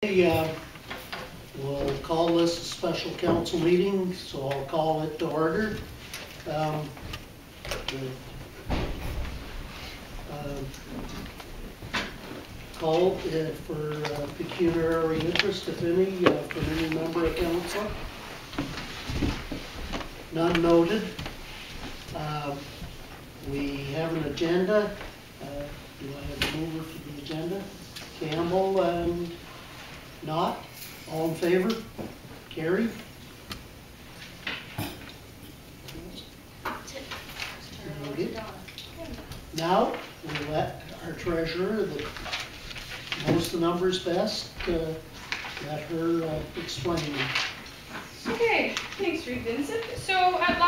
We'll call this a special council meeting, so I'll call it to order. Call for pecuniary interest, if any, from any member of council. None noted. We have an agenda. Do I have a mover for the agenda? Campbell and not. All in favor? Carried. Now, we'll let our treasurer, that knows the numbers best, let her explain them. Okay, thanks, Reed Vincent. So at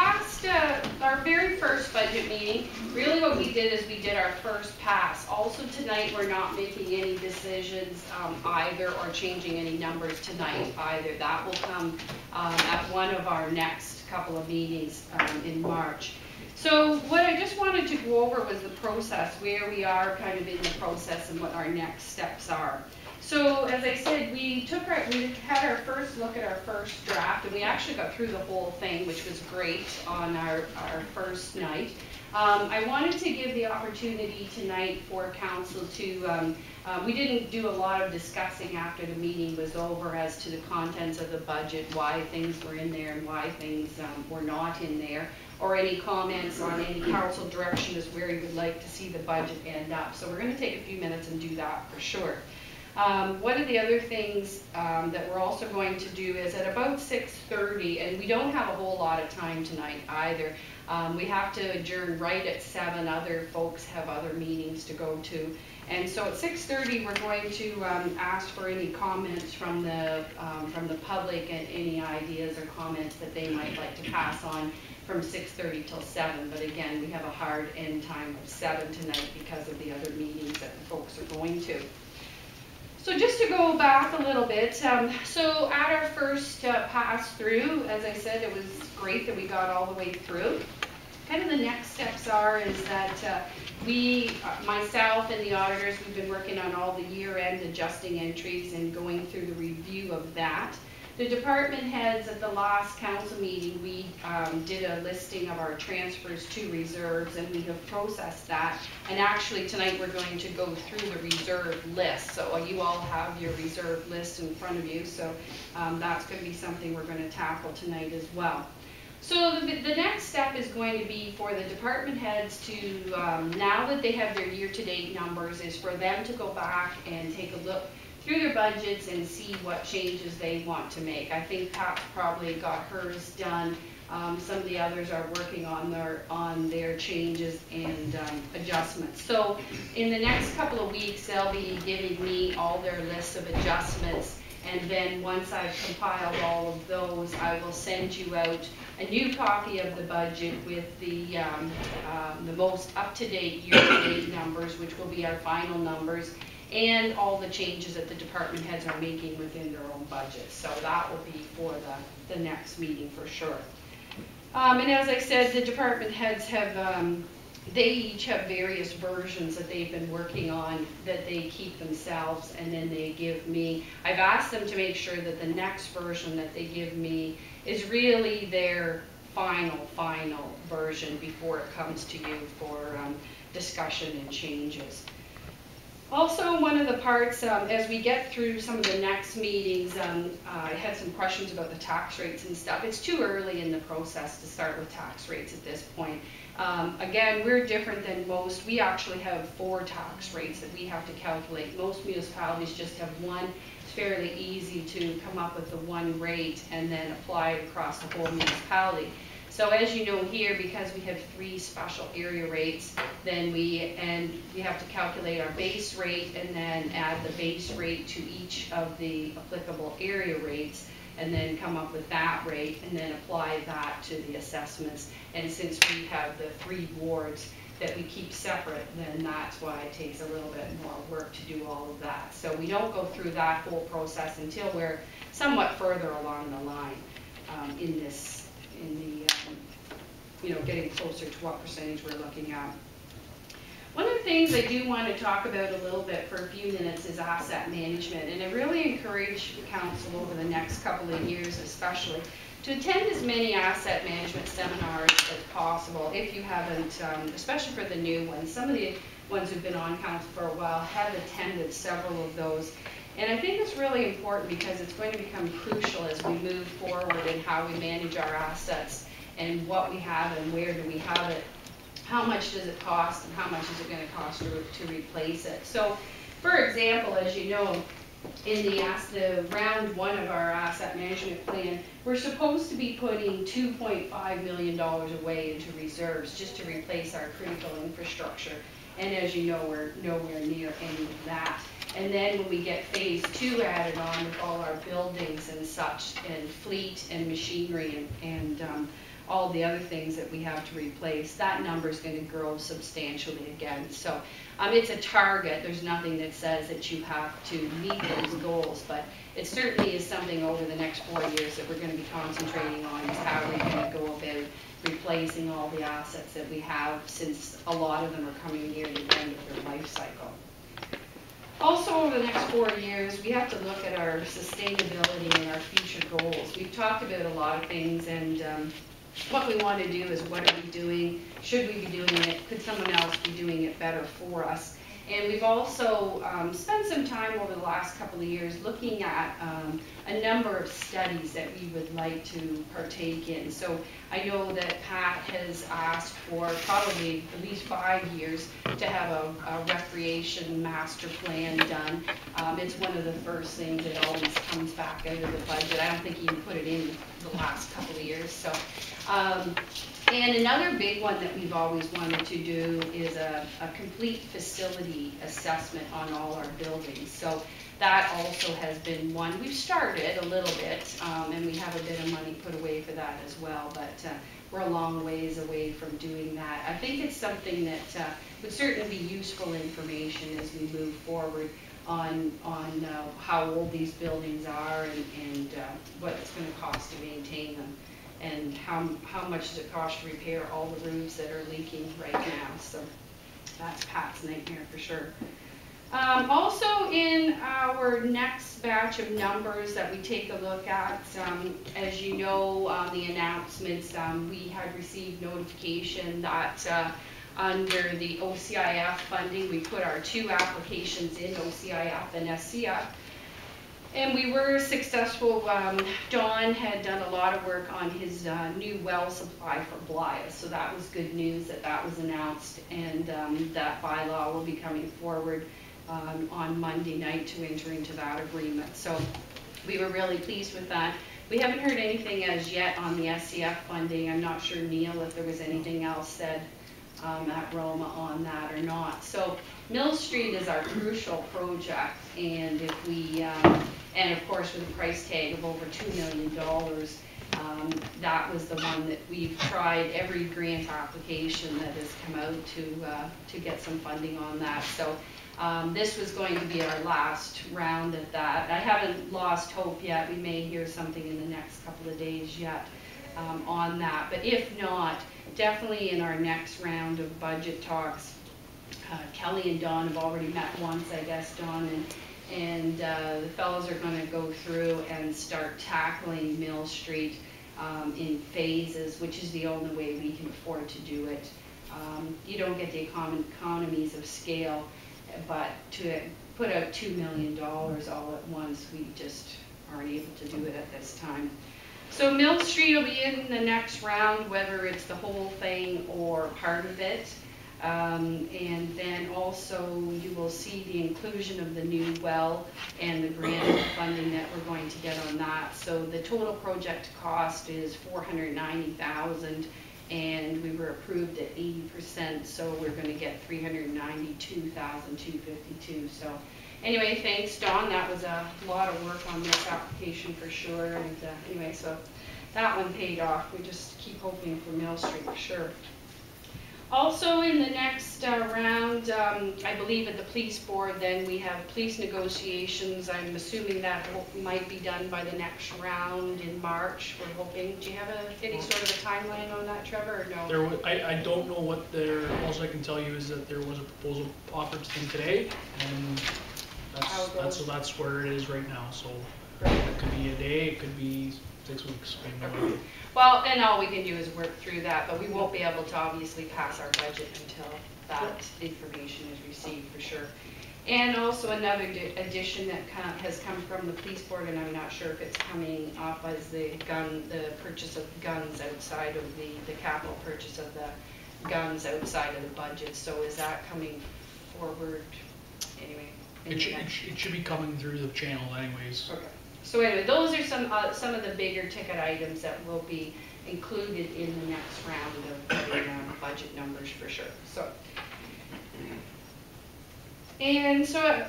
our very first budget meeting, really what we did is we did our first pass. Also tonight, we're not making any decisions either, or changing any numbers tonight either. That will come at one of our next couple of meetings in March. So what I just wanted to go over was the process, where we are kind of in the process and what our next steps are. So as I said, we had our first look at our first draft, and we actually got through the whole thing, which was great on our first night. I wanted to give the opportunity tonight for council to, we didn't do a lot of discussing after the meeting was over as to the contents of the budget, why things were in there and why things were not in there, or any comments on any council direction as where you would like to see the budget end up. So we're going to take a few minutes and do that for sure. One of the other things that we're also going to do is at about 6:30, and we don't have a whole lot of time tonight either. We have to adjourn right at 7. Other folks have other meetings to go to. And so at 6:30, we're going to ask for any comments from the public and any ideas or comments that they might like to pass on from 6:30 till 7. But again, we have a hard end time of 7 tonight because of the other meetings that the folks are going to. So just to go back a little bit, so at our first pass through, as I said, it was great that we got all the way through. Kind of the next steps is that myself and the auditors, we've been working on all the year-end adjusting entries and going through the review of that. The department heads at the last council meeting, we did a listing of our transfers to reserves, and we have processed that. And actually tonight we're going to go through the reserve list. So you all have your reserve list in front of you. So that's going to be something we're going to tackle tonight as well. So the next step is going to be for the department heads to, now that they have their year-to-date numbers, is for them to go back and take a look through their budgets and see what changes they want to make. I think Pat's probably got hers done. Some of the others are working on their changes and adjustments. So in the next couple of weeks, they'll be giving me all their lists of adjustments. And then once I've compiled all of those, I will send you out a new copy of the budget with the most up-to-date year-to-date numbers, which will be our final numbers, and all the changes that the department heads are making within their own budget. So that will be for the next meeting for sure. And as I said, the department heads have, they each have various versions that they've been working on that they keep themselves, and then they give me. I've asked them to make sure that the next version that they give me is really their final version before it comes to you for discussion and changes. Also, one of the parts, as we get through some of the next meetings, I had some questions about the tax rates and stuff. It's too early in the process to start with tax rates at this point. Again, we're different than most. We actually have 4 tax rates that we have to calculate. Most municipalities just have one. It's fairly easy to come up with the one rate and then apply it across the whole municipality. So as you know here, because we have 3 special area rates, then we have to calculate our base rate and then add the base rate to each of the applicable area rates, and then come up with that rate and then apply that to the assessments. And since we have the 3 wards that we keep separate, then that's why it takes a little bit more work to do all of that. So we don't go through that whole process until we're somewhat further along the line getting closer to what percentage we're looking at. One of the things I do want to talk about a little bit for a few minutes is asset management. And I really encourage council over the next couple of years especially to attend as many asset management seminars as possible if you haven't, especially for the new ones. Some of the ones who've been on council for a while have attended several of those. And I think it's really important because it's going to become crucial as we move forward in how we manage our assets and what we have and where do we have it. How much does it cost and how much is it going to cost to replace it? So, for example, as you know, in the round one of our asset management plan, we're supposed to be putting $2.5 million away into reserves just to replace our critical infrastructure. And as you know, we're nowhere near any of that. And then when we get phase 2 added on with all our buildings and such, and fleet and machinery and all the other things that we have to replace, that number is going to grow substantially again. So it's a target. There's nothing that says that you have to meet those goals, but it certainly is something over the next 4 years that we're going to be concentrating on, is how we're going to go about replacing all the assets that we have, since a lot of them are coming near the end of their life cycle. Also, over the next 4 years, we have to look at our sustainability and our future goals. We've talked about a lot of things, and what we want to do is, what are we doing? Should we be doing it? Could someone else be doing it better for us? And we've also spent some time over the last couple of years looking at a number of studies that we would like to partake in. So I know that Pat has asked for probably at least 5 years to have a recreation master plan done. It's one of the first things that always comes back out of the budget. I don't think he even put it in the last couple of years. So. And another big one that we've always wanted to do is a complete facility assessment on all our buildings. So that also has been one. We've started a little bit, and we have a bit of money put away for that as well, but we're a long ways away from doing that. I think it's something that would certainly be useful information as we move forward on how old these buildings are and what it's going to cost to maintain them. And how much does it cost to repair all the roofs that are leaking right now. So that's Pat's nightmare for sure. Also in our next batch of numbers that we take a look at, as you know, the announcements, we had received notification that under the OCIF funding, we put our 2 applications in, OCIF and SCF. And we were successful. Don had done a lot of work on his new well supply for Blythe, so that was good news that that was announced, and that bylaw will be coming forward on Monday night to enter into that agreement. So we were really pleased with that. We haven't heard anything as yet on the SCF funding. I'm not sure, Neil, if there was anything else said at Roma on that or not. So Mill Street is our crucial project, and if we and of course with a price tag of over $2 million, that was the one that we've tried every grant application that has come out to get some funding on that. So this was going to be our last round at that. I haven't lost hope yet. We may hear something in the next couple of days yet on that. But if not, definitely in our next round of budget talks, Kelly and Don have already met once, I guess, Don, and the fellows are going to go through and start tackling Mill Street in phases, which is the only way we can afford to do it. You don't get the economies of scale, but to put out $2 million all at once, we just aren't able to do it at this time. So Mill Street will be in the next round, whether it's the whole thing or part of it. And then also you will see the inclusion of the new well and the grant funding that we're going to get on that. So the total project cost is $490,000, and we were approved at 80%, so we're going to get $392,252. So anyway, thanks, Don. That was a lot of work on this application for sure. And anyway, so that one paid off. We just keep hoping for Mill Street for sure. Also in the next round, I believe at the police board, then we have police negotiations. I'm assuming that might be done by the next round in March. We're hoping. Do you have any sort of a timeline on that, Trevor, or no? I don't know what all I can tell you is that there was a proposal offered to them today, and that's where it is right now. So it could be a day, it could be 6 weeks. I have no idea. Well, and all we can do is work through that, but we won't be able to obviously pass our budget until that information is received for sure. And also another addition that has come from the police board, and I'm not sure if it's coming off as the purchase of guns outside of the capital purchase of the guns outside of the budget. So is that coming forward anyway? It should be coming through the channel anyways. Okay. So anyway, those are some of the bigger ticket items that will be included in the next round of the budget numbers for sure. So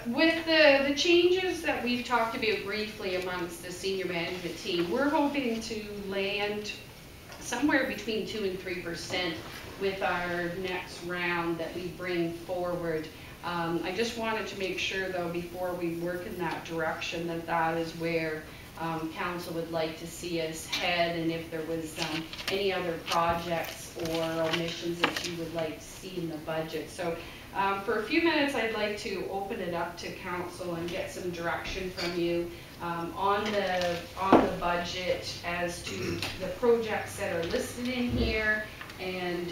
with the changes that we've talked about briefly amongst the senior management team, we're hoping to land somewhere between 2 and 3% with our next round that we bring forward. I just wanted to make sure, though, before we work in that direction, that is where council would like to see us head, and if there was any other projects or omissions that you would like to see in the budget. So for a few minutes, I'd like to open it up to council and get some direction from you on the budget as to the projects that are listed in here, and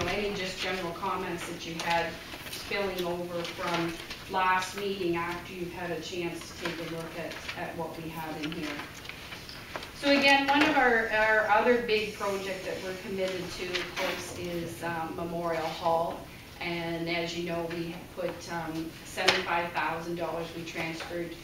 any just general comments that you had spilling over from last meeting after you've had a chance to take a look at what we have in here. So again, one of our other big project that we're committed to, of course, is Memorial Hall. And as you know, we have put $75,000 we transferred,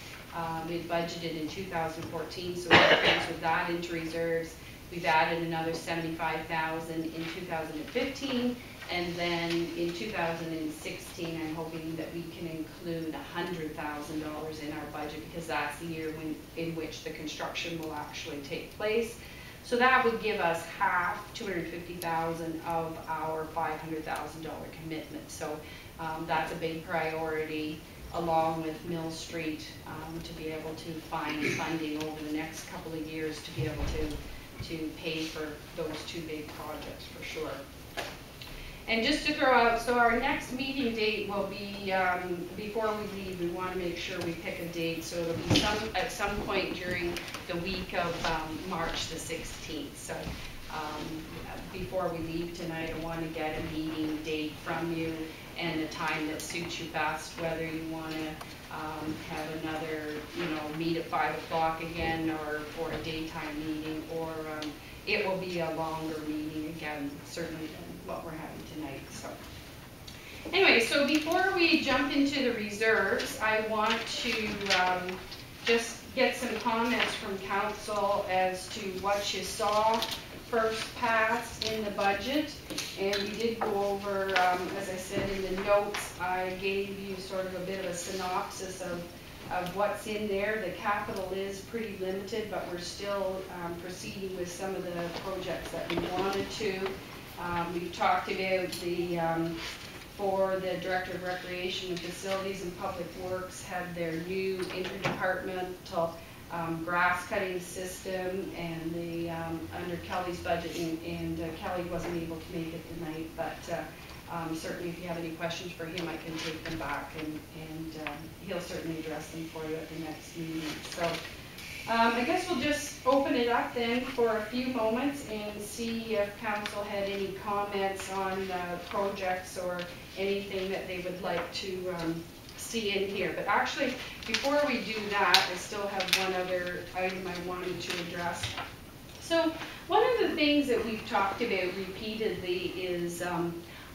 we budgeted in 2014, so we transferred that into reserves. We've added another $75,000 in 2015. And then in 2016, I'm hoping that we can include $100,000 in our budget, because that's the year in which the construction will actually take place. So that would give us half, $250,000 of our $500,000 commitment. So that's a big priority, along with Mill Street, to be able to find funding over the next couple of years to be able to pay for those two big projects for sure. And just to throw out, so our next meeting date will be, before we leave, we want to make sure we pick a date, so it'll be at some point during the week of March the 16th. So before we leave tonight, I want to get a meeting date from you and a time that suits you best, whether you want to have another, meet at 5 o'clock again, or for a daytime meeting, or it will be a longer meeting again, certainly than what we're having tonight. So anyway, so before we jump into the reserves, I want to just get some comments from council as to what you saw first pass in the budget. And we did go over, as I said in the notes, I gave you sort of a bit of a synopsis of what's in there. The capital is pretty limited, but we're still proceeding with some of the projects that we wanted to. We've talked about for the Director of Recreation and Facilities and Public Works had their new interdepartmental grass cutting system, and the under Kelly's budget, and Kelly wasn't able to make it tonight, but certainly if you have any questions for him, I can take them back, and he'll certainly address them for you at the next meeting. So I guess we'll just open it up then for a few moments and see if council had any comments on projects or anything that they would like to see in here. But actually, before we do that, I still have one other item I wanted to address. So one of the things that we've talked about repeatedly is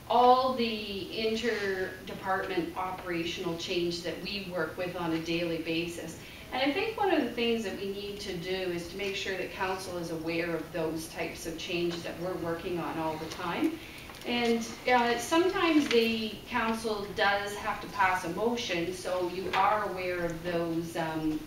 all the interdepartment operational change that we work with on a daily basis. And I think one of the things that we need to do is to make sure that council is aware of those types of changes that we're working on all the time. And sometimes the council does have to pass a motion, so you are aware of those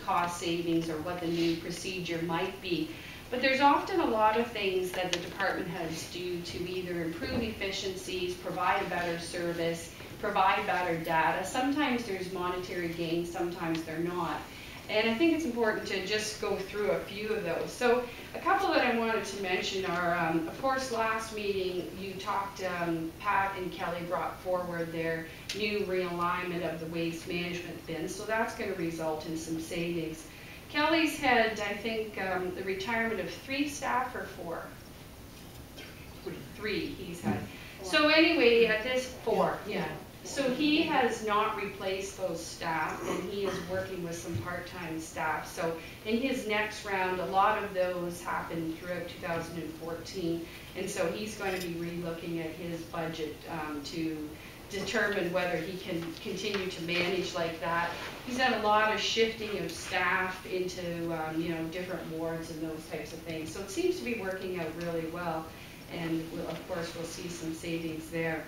cost savings or what the new procedure might be. But there's often a lot of things that the department heads do to either improve efficiencies, provide a better service, provide better data. Sometimes there's monetary gains, sometimes they're not. And I think it's important to just go through a few of those. So a couple that I wanted to mention are, of course, last meeting you talked, Pat and Kelly brought forward their new realignment of the waste management bin. So that's going to result in some savings. Kelly's had, I think, the retirement of 3 staff or 4? 3 he's had. So anyway, at this 4, yeah. So he has not replaced those staff, and he is working with some part-time staff. So in his next round, a lot of those happened throughout 2014, and so he's going to be re-looking at his budget to determine whether he can continue to manage like that. He's had a lot of shifting of staff into you know, different wards and those types of things. So it seems to be working out really well, and of course we'll see some savings there.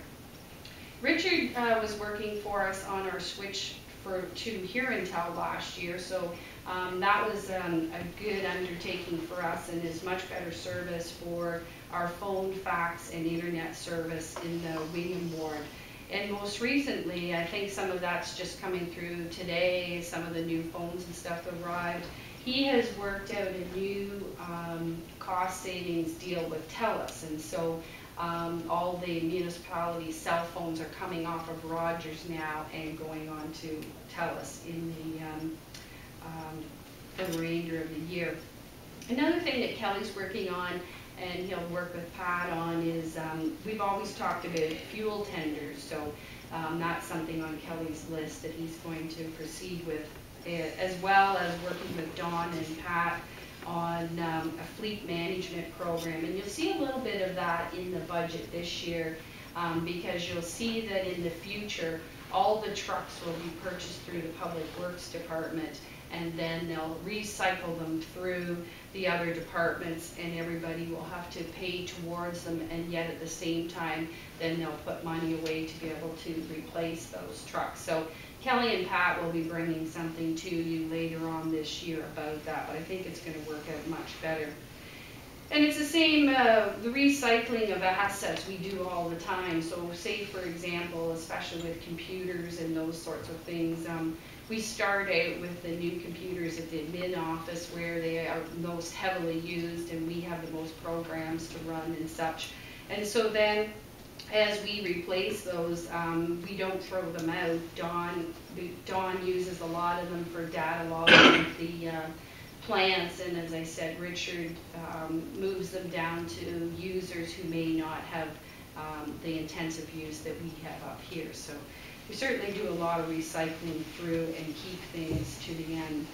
Richard was working for us on our switch to Here-Intel last year, so that was a good undertaking for us and is much better service for our phone, fax, and internet service in the Wingham ward. And most recently, I think some of that's just coming through today, some of the new phones and stuff arrived. He has worked out a new cost savings deal with TELUS, and so all the municipality cell phones are coming off of Rogers now and going on to TELUS in the remainder of the year. Another thing that Kelly's working on, and he'll work with Pat on, is we've always talked about fuel tenders, so that's something on Kelly's list that he's going to proceed with, as well as working with Dawn and Pat on a fleet management program. And you'll see a little bit of that in the budget this year, because you'll see that in the future all the trucks will be purchased through the Public Works Department, and then they'll recycle them through the other departments, and everybody will have to pay towards them, and yet at the same time then they'll put money away to be able to replace those trucks. So Kelly and Pat will be bringing something to you later on this year about that, but I think it's going to work out much better. And it's the same, the recycling of assets we do all the time. So say, for example, especially with computers and those sorts of things, we start out with the new computers at the admin office where they are most heavily used and we have the most programs to run and such. And so then as we replace those, we don't throw them out. Dawn uses a lot of them for data logging the plants, and as I said, Richard moves them down to users who may not have the intensive use that we have up here. So we certainly do a lot of recycling through and keep things to the end.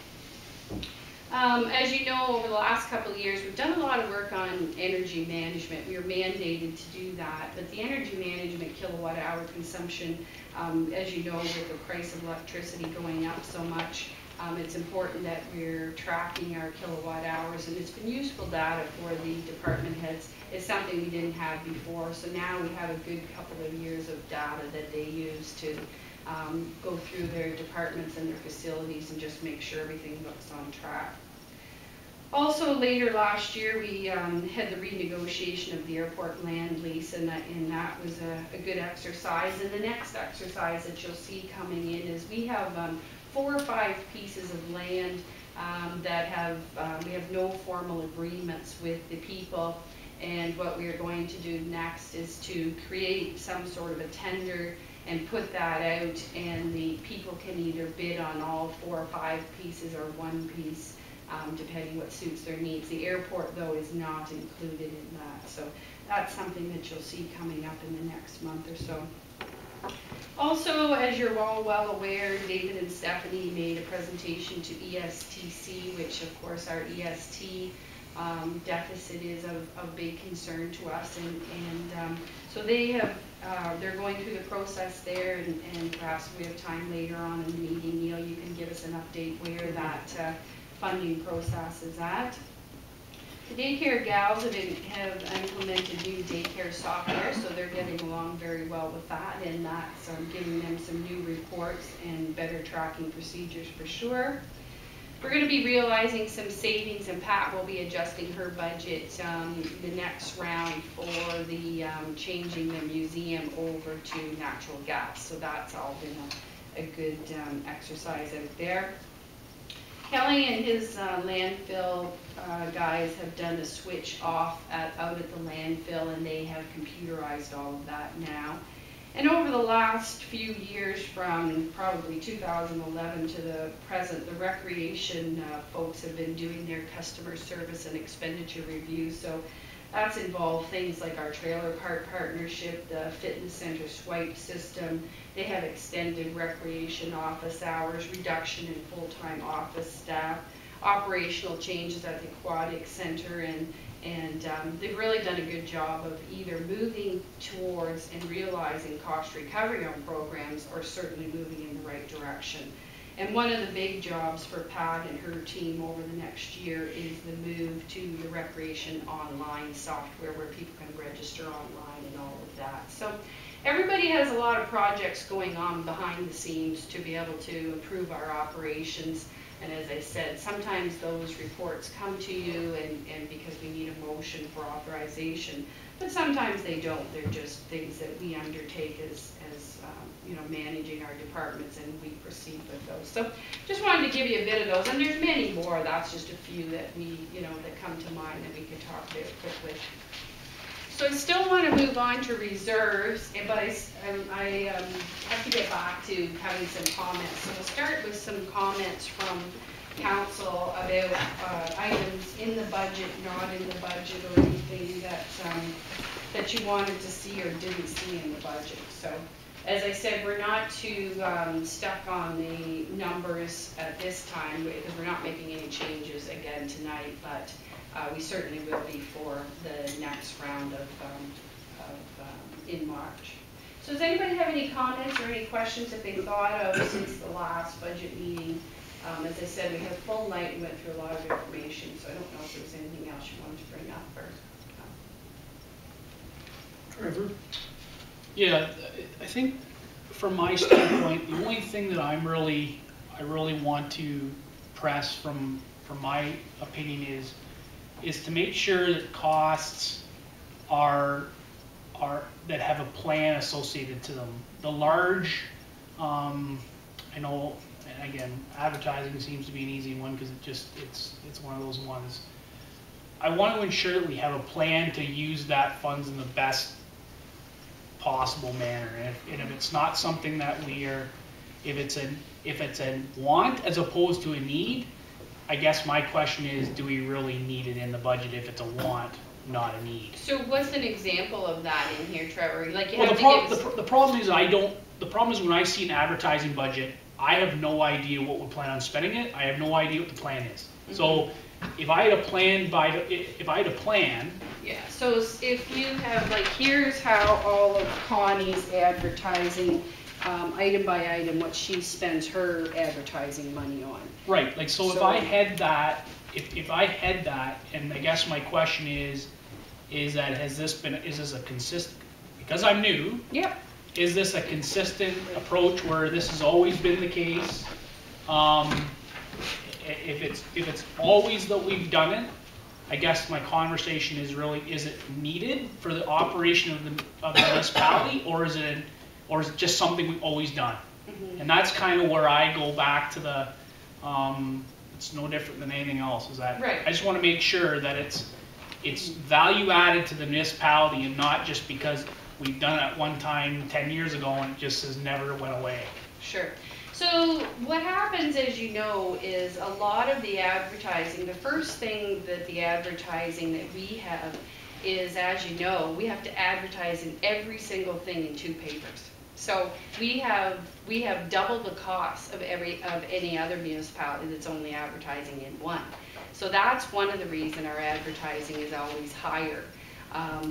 As you know, over the last couple of years, we've done a lot of work on energy management. We are mandated to do that, but the energy management kilowatt hour consumption, as you know, with the price of electricity going up so much, it's important that we're tracking our kilowatt hours, and it's been useful data for the department heads. It's something we didn't have before, so now we have a good couple of years of data that they use to go through their departments and their facilities and just make sure everything looks on track. Also, later last year, we had the renegotiation of the airport land lease, and that was a good exercise. And the next exercise that you'll see coming in is we have 4 or 5 pieces of land that we have no formal agreements with the people. And what we are going to do next is to create some sort of a tender and put that out, and the people can either bid on all 4 or 5 pieces or 1 piece, depending what suits their needs. The airport, though, is not included in that. So that's something that you'll see coming up in the next month or so. Also, as you're all well aware, David and Stephanie made a presentation to ESTC, which of course our EST deficit is of big concern to us, and so they're going through the process there, and perhaps we have time later on in the meeting, Neil, you can give us an update where that funding process is at. The daycare gals have implemented new daycare software, so they're getting along very well with that, and that's giving them some new reports and better tracking procedures for sure. We're going to be realizing some savings, and Pat will be adjusting her budget the next round for the changing the museum over to natural gas. So that's all been a good exercise out there. Kelly and his landfill guys have done a switch off out at the landfill, and they have computerized all of that now. And over the last few years, from probably 2011 to the present, the recreation folks have been doing their customer service and expenditure reviews. So that's involved things like our trailer park partnership, the fitness center swipe system. They have extended recreation office hours, reduction in full-time office staff, operational changes at the aquatic center, and they've really done a good job of either moving towards and realizing cost recovery on programs, or certainly moving in the right direction. And one of the big jobs for Pat and her team over the next year is the move to the recreation online software, where people can register online and all of that. So everybody has a lot of projects going on behind the scenes to be able to improve our operations. And as I said, sometimes those reports come to you and because we need a motion for authorization, but sometimes they don't. They're just things that we undertake as you know, managing our departments, and we proceed with those. So just wanted to give you a bit of those, and there's many more. That's just a few that we, you know, that come to mind that we could talk about quickly. So I still want to move on to reserves, but I have to get back to having some comments. So we'll start with some comments from council about items in the budget, not in the budget, or anything that that you wanted to see or didn't see in the budget. So as I said, we're not too stuck on the numbers at this time, because we're not making any changes again tonight, but we certainly will be for the next round of in March. So does anybody have any comments or any questions that they thought of since the last budget meeting? As I said, we had a full night and went through a lot of information, so I don't know if there was anything else you wanted to bring up or. Trevor? Yeah, I think from my standpoint, the only thing that I really want to press from my opinion is to make sure that costs are that have a plan associated to them. The large, I know, and again, advertising seems to be an easy one because it's one of those ones. I want to ensure that we have a plan to use that funds in the best possible manner, and if it's not something that we are, if it's a want as opposed to a need, I guess my question is, do we really need it in the budget if it's a want, not a need? So what's an example of that in here, Trevor? Like you well, have the problem is the problem is when I see an advertising budget, I have no idea what we plan on spending it. I have no idea what the plan is. Mm-hmm. So if I had a plan, yeah, so if you have, like, here's how all of Connie's advertising, item by item, what she spends her advertising money on. Right, like, so if I had that, if I had that, and I guess my question is that is this a consistent, because I'm new. Yep. Is this a consistent approach where this has always been the case? If it's always that we've done it, I guess my conversation is really, is it needed for the operation of the municipality, or is it just something we've always done? Mm-hmm. And that's kind of where I go back to the, it's no different than anything else, is that right. I just want to make sure that it's value added to the municipality, and not just because we've done it at one time 10 years ago and it just has never went away. Sure. So what happens, as you know, is a lot of the advertising, the first thing that the advertising that we have is, as you know, we have to advertise in every single thing in 2 papers. So we have double the cost of any other municipality that's only advertising in 1. So that's one of the reasons our advertising is always higher.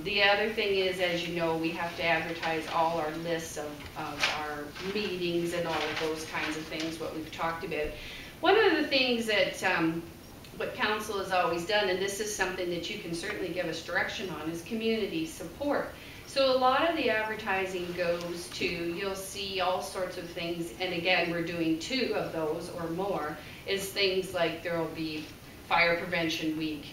The other thing is, as you know, we have to advertise all our lists of our meetings and all of those kinds of things, what we've talked about. One of the things that what council has always done, and this is something that you can certainly give us direction on, is community support. So a lot of the advertising goes to, you'll see all sorts of things, and again, we're doing 2 of those or more, is things like there will be Fire Prevention Week.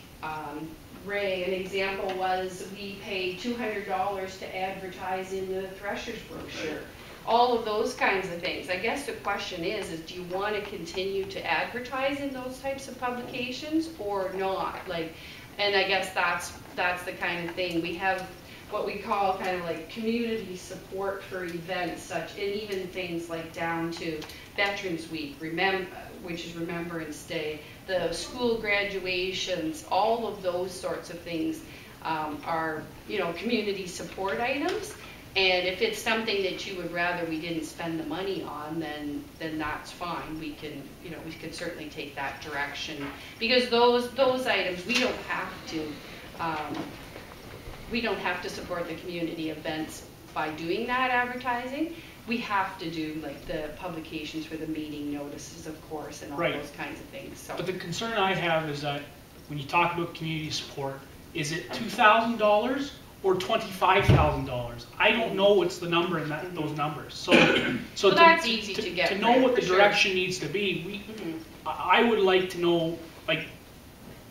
Ray, an example was we paid $200 to advertise in the Threshers brochure. All of those kinds of things. I guess the question is do you want to continue to advertise in those types of publications or not? Like, and I guess that's the kind of thing. We have what we call kind of like community support for events, such, and even things like down to Veterans Week, which is Remembrance Day, the school graduations, all of those sorts of things are, you know, community support items. And if it's something that you would rather we didn't spend the money on, then that's fine. We can, you know, we could certainly take that direction, because those items we don't have to support the community events by doing that advertising. We have to do like the publications for the meeting notices, of course, and all those kinds of things. So. But the concern I have is that when you talk about community support, is it $2,000 or $25,000? I don't know what's the number in those numbers. So that's easy to get. To know what the direction needs to be, I would like to know, like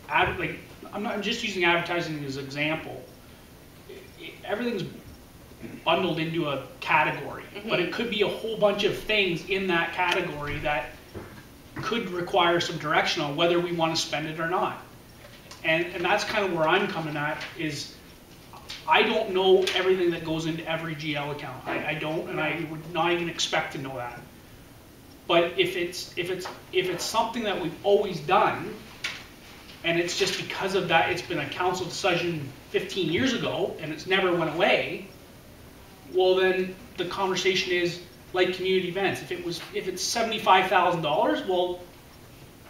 I'm just using advertising as an example. Everything's bundled into a category, but it could be a whole bunch of things in that category that could require some direction on whether we want to spend it or not. And that's kind of where I'm coming at, is I don't know everything that goes into every GL account. I don't, and I would not even expect to know that. But if it's something that we've always done, and it's just because of that, it's been a council decision 15 years ago, and it's never went away, well then the conversation is like community events. If it's $75,000, well,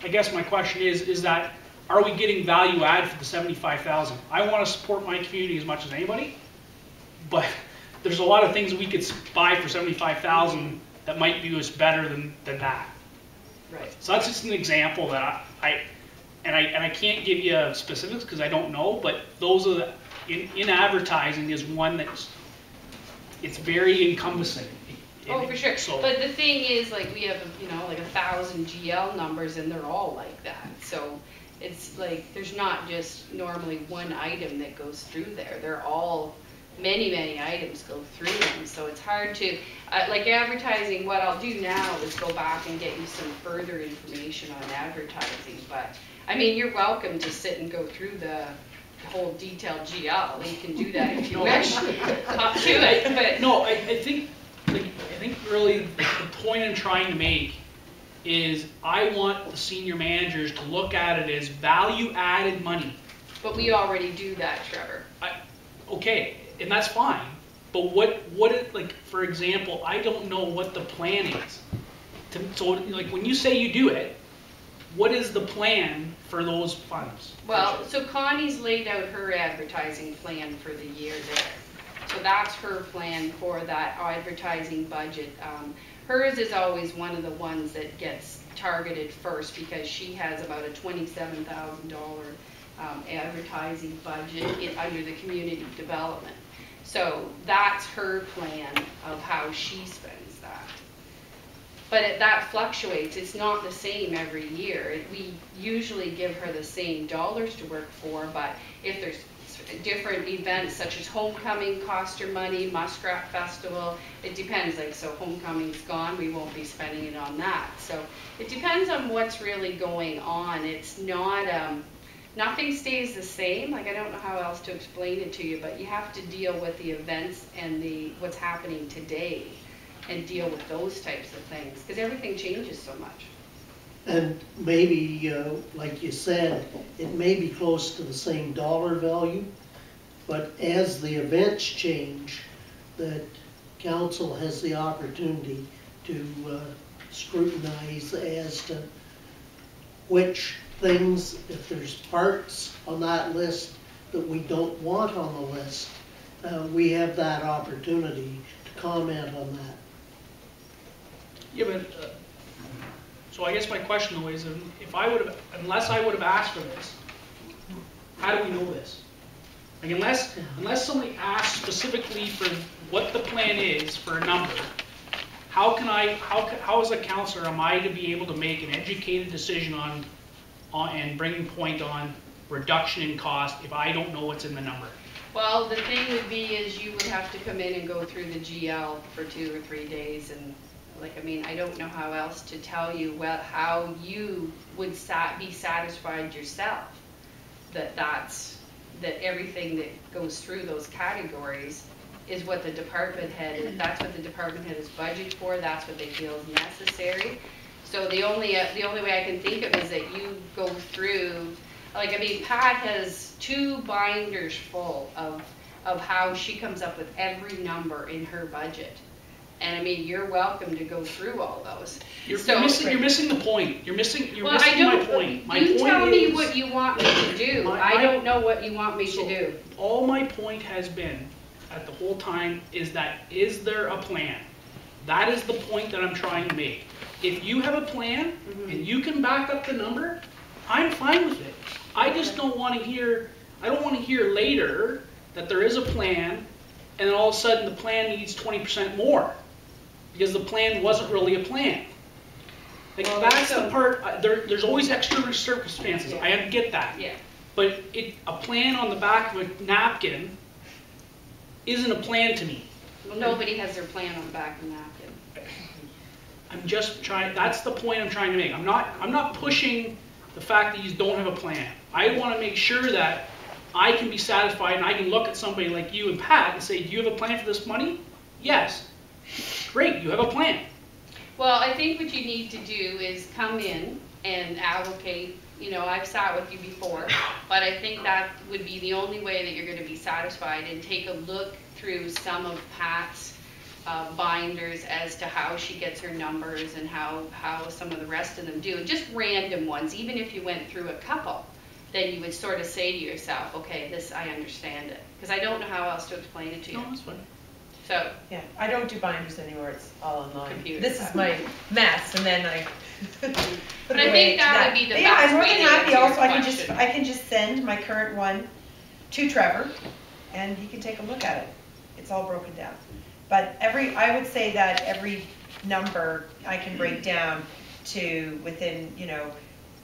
I guess my question is that, are we getting value add for the $75,000? I want to support my community as much as anybody, but there's a lot of things we could buy for $75,000 that might do us better than that. Right. So that's just an example that I can't give you specifics because I don't know, but those are in advertising is one that's, it's very encompassing. Oh, for sure. So, but the thing is, like, we have, you know, like 1,000 GL numbers, and they're all like that. So it's like there's not just normally one item that goes through there. They're all, many items go through them. So it's hard to, like advertising, what I'll do now is go back and get you some further information on advertising. But, I mean, you're welcome to sit and go through the whole detailed GL. You can do that if you wish. Up to it. But no, I think really the point I'm trying to make is I want the senior managers to look at it as value-added money. But we already do that, Trevor. Okay, and that's fine. But what like, for example, I don't know what the plan is. So, like, when you say you do it, what is the plan for those funds? Well, so Connie's laid out her advertising plan for the year there. So that's her plan for that advertising budget. Hers is always one of the ones that gets targeted first because she has about a $27,000 advertising budget under the community development. So that's her plan of how she spends that. But that fluctuates. It's not the same every year. We usually give her the same dollars to work for, but if there's different events such as homecoming cost her money, Muskrat Festival, it depends. Like, so homecoming's gone, we won't be spending it on that. So it depends on what's really going on. It's not, nothing stays the same. Like, I don't know how else to explain it to you, but you have to deal with the events and what's happening today and deal with those types of things because everything changes so much. And maybe, like you said, it may be close to the same dollar value, but as the events change, that council has the opportunity to scrutinize as to which things, if there's parts on that list that we don't want on the list, we have that opportunity to comment on that. Yeah, but So I guess my question though is, if I would have, unless I would have asked for this, how do we know this? Like unless somebody asks specifically for what the plan is for a number, how as a counselor am I to be able to make an educated decision on and bringing point on reduction in cost if I don't know what's in the number? Well, the thing would be is you would have to come in and go through the GL for 2 or 3 days, and like, I mean, I don't know how else to tell you how you would be satisfied yourself that everything that goes through those categories is what the department head, that's what the department head is budgeted for, that's what they feel is necessary. So the only way I can think of is that you go through, like, I mean, Pat has 2 binders full of how she comes up with every number in her budget. And I mean, you're welcome to go through all those. You're missing the point. You're missing my point. My you point tell me is, what you want me to do. I don't know what you want me to do. All my point has been, at the whole time, is there a plan? That is the point that I'm trying to make. If you have a plan, and you can back up the number, I'm fine with it. I just don't want to hear, I don't want to hear later that there is a plan, and then all of a sudden the plan needs 20% more. Because the plan wasn't really a plan. Like, that's the part, there's always extra circumstances, Yeah. I get that. Yeah. But a plan on the back of a napkin isn't a plan to me. Well, nobody has their plan on the back of the napkin. I'm just trying, that's the point I'm trying to make. I'm not pushing the fact that you don't have a plan. I want to make sure that I can be satisfied and I can look at somebody like you and Pat and say, do you have a plan for this money? Yes. Great, you have a plan. Well, I think what you need to do is come in and allocate, you know, I've sat with you before, but I think that would be the only way that you're going to be satisfied, and take a look through some of Pat's binders as to how she gets her numbers and how some of the rest of them do. Just random ones, even if you went through a couple, then you would sort of say to yourself, okay, this, I understand it. Because I don't know how else to explain it to you. No, that's fine. So, Yeah, I don't do binders anymore, it's all online. Computer. This is my mess, and then I put But it I away think that would be the But yeah, best I'm more way than to happy answer also, your I can just send my current one to Trevor, and he can take a look at it. It's all broken down. But I would say that every number I can break down to within, you know,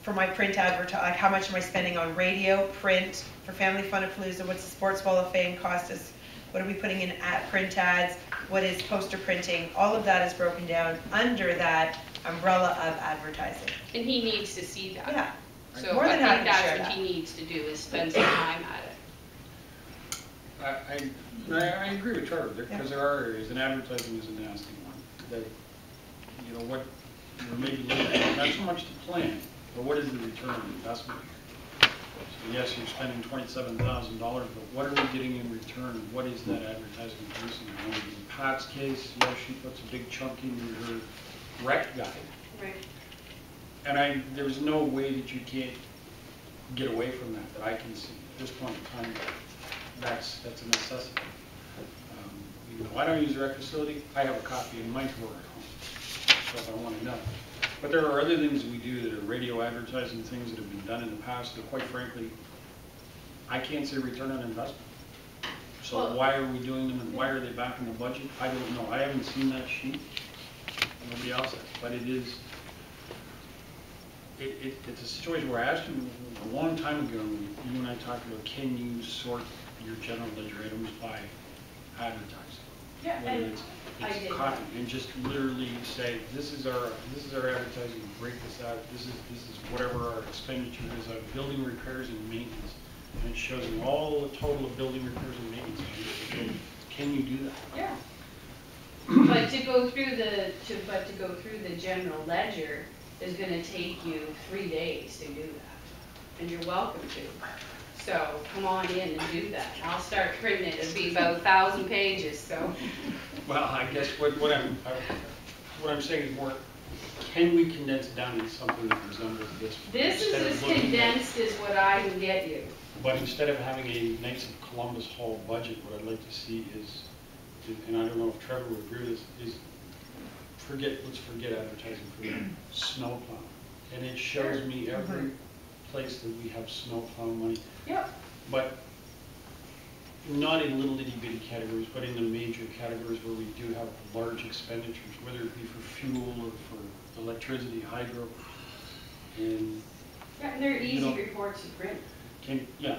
for my print advertising, like how much am I spending on radio, print, for Family Funapalooza, what's the Sports Wall of Fame cost us, what are we putting in print ads, what is poster printing, all of that is broken down under that umbrella of advertising. and he needs to see that. Yeah, So more I than think happy to that's share what that. he needs to do, is spend some time at it. I agree with Trevor, because there are areas, and advertising is a nasty one, that, you know, what you're maybe looking at, not so much the plan, but what is the return on investment? So yes, you're spending $27,000, but what are we getting in return? What is that advertising producing? And in Pat's case, yes, she puts a big chunk into her rec guide. Right. And there's no way that you can't get away from that I can see. At this point in time, that's a necessity. You know, I don't use the rec facility. I have a copy in my drawer at home, so if I want to know. But there are other things we do that are radio advertising things that have been done in the past that, quite frankly, I can't say return on investment. So Well, why are we doing them, and why are they back in the budget? I don't know. I haven't seen that sheet. Nobody else has. But it is, it's a situation where I asked you a long time ago, you and I talked about, can you sort your general ledger items by advertising? Yeah, Whether and it's I did copy, and just literally say, this is our advertising, break this out, this is whatever our expenditure is on building repairs and maintenance. And it shows you all the total of building repairs and maintenance. Can you do that? Yeah. But to go through the general ledger is gonna take you 3 days to do that. And you're welcome to. So come on in and do that. I'll start printing it. It'll be about 1,000 pages, so. Well, I guess what I'm saying is more, can we condense it down into something that resembles this? This is instead of as looking at- condensed as what I can get you. But instead of having a Knights of Columbus Hall budget, what I'd like to see is, and I don't know if Trevor would agree with this, is let's forget advertising for the snow plow. and it shows me every place that we have snow plow money. Yep. But not in little itty bitty categories, but in the major categories where we do have large expenditures, whether it be for fuel or for electricity, hydro, and Yeah, and they're You easy know- reports to print. yeah.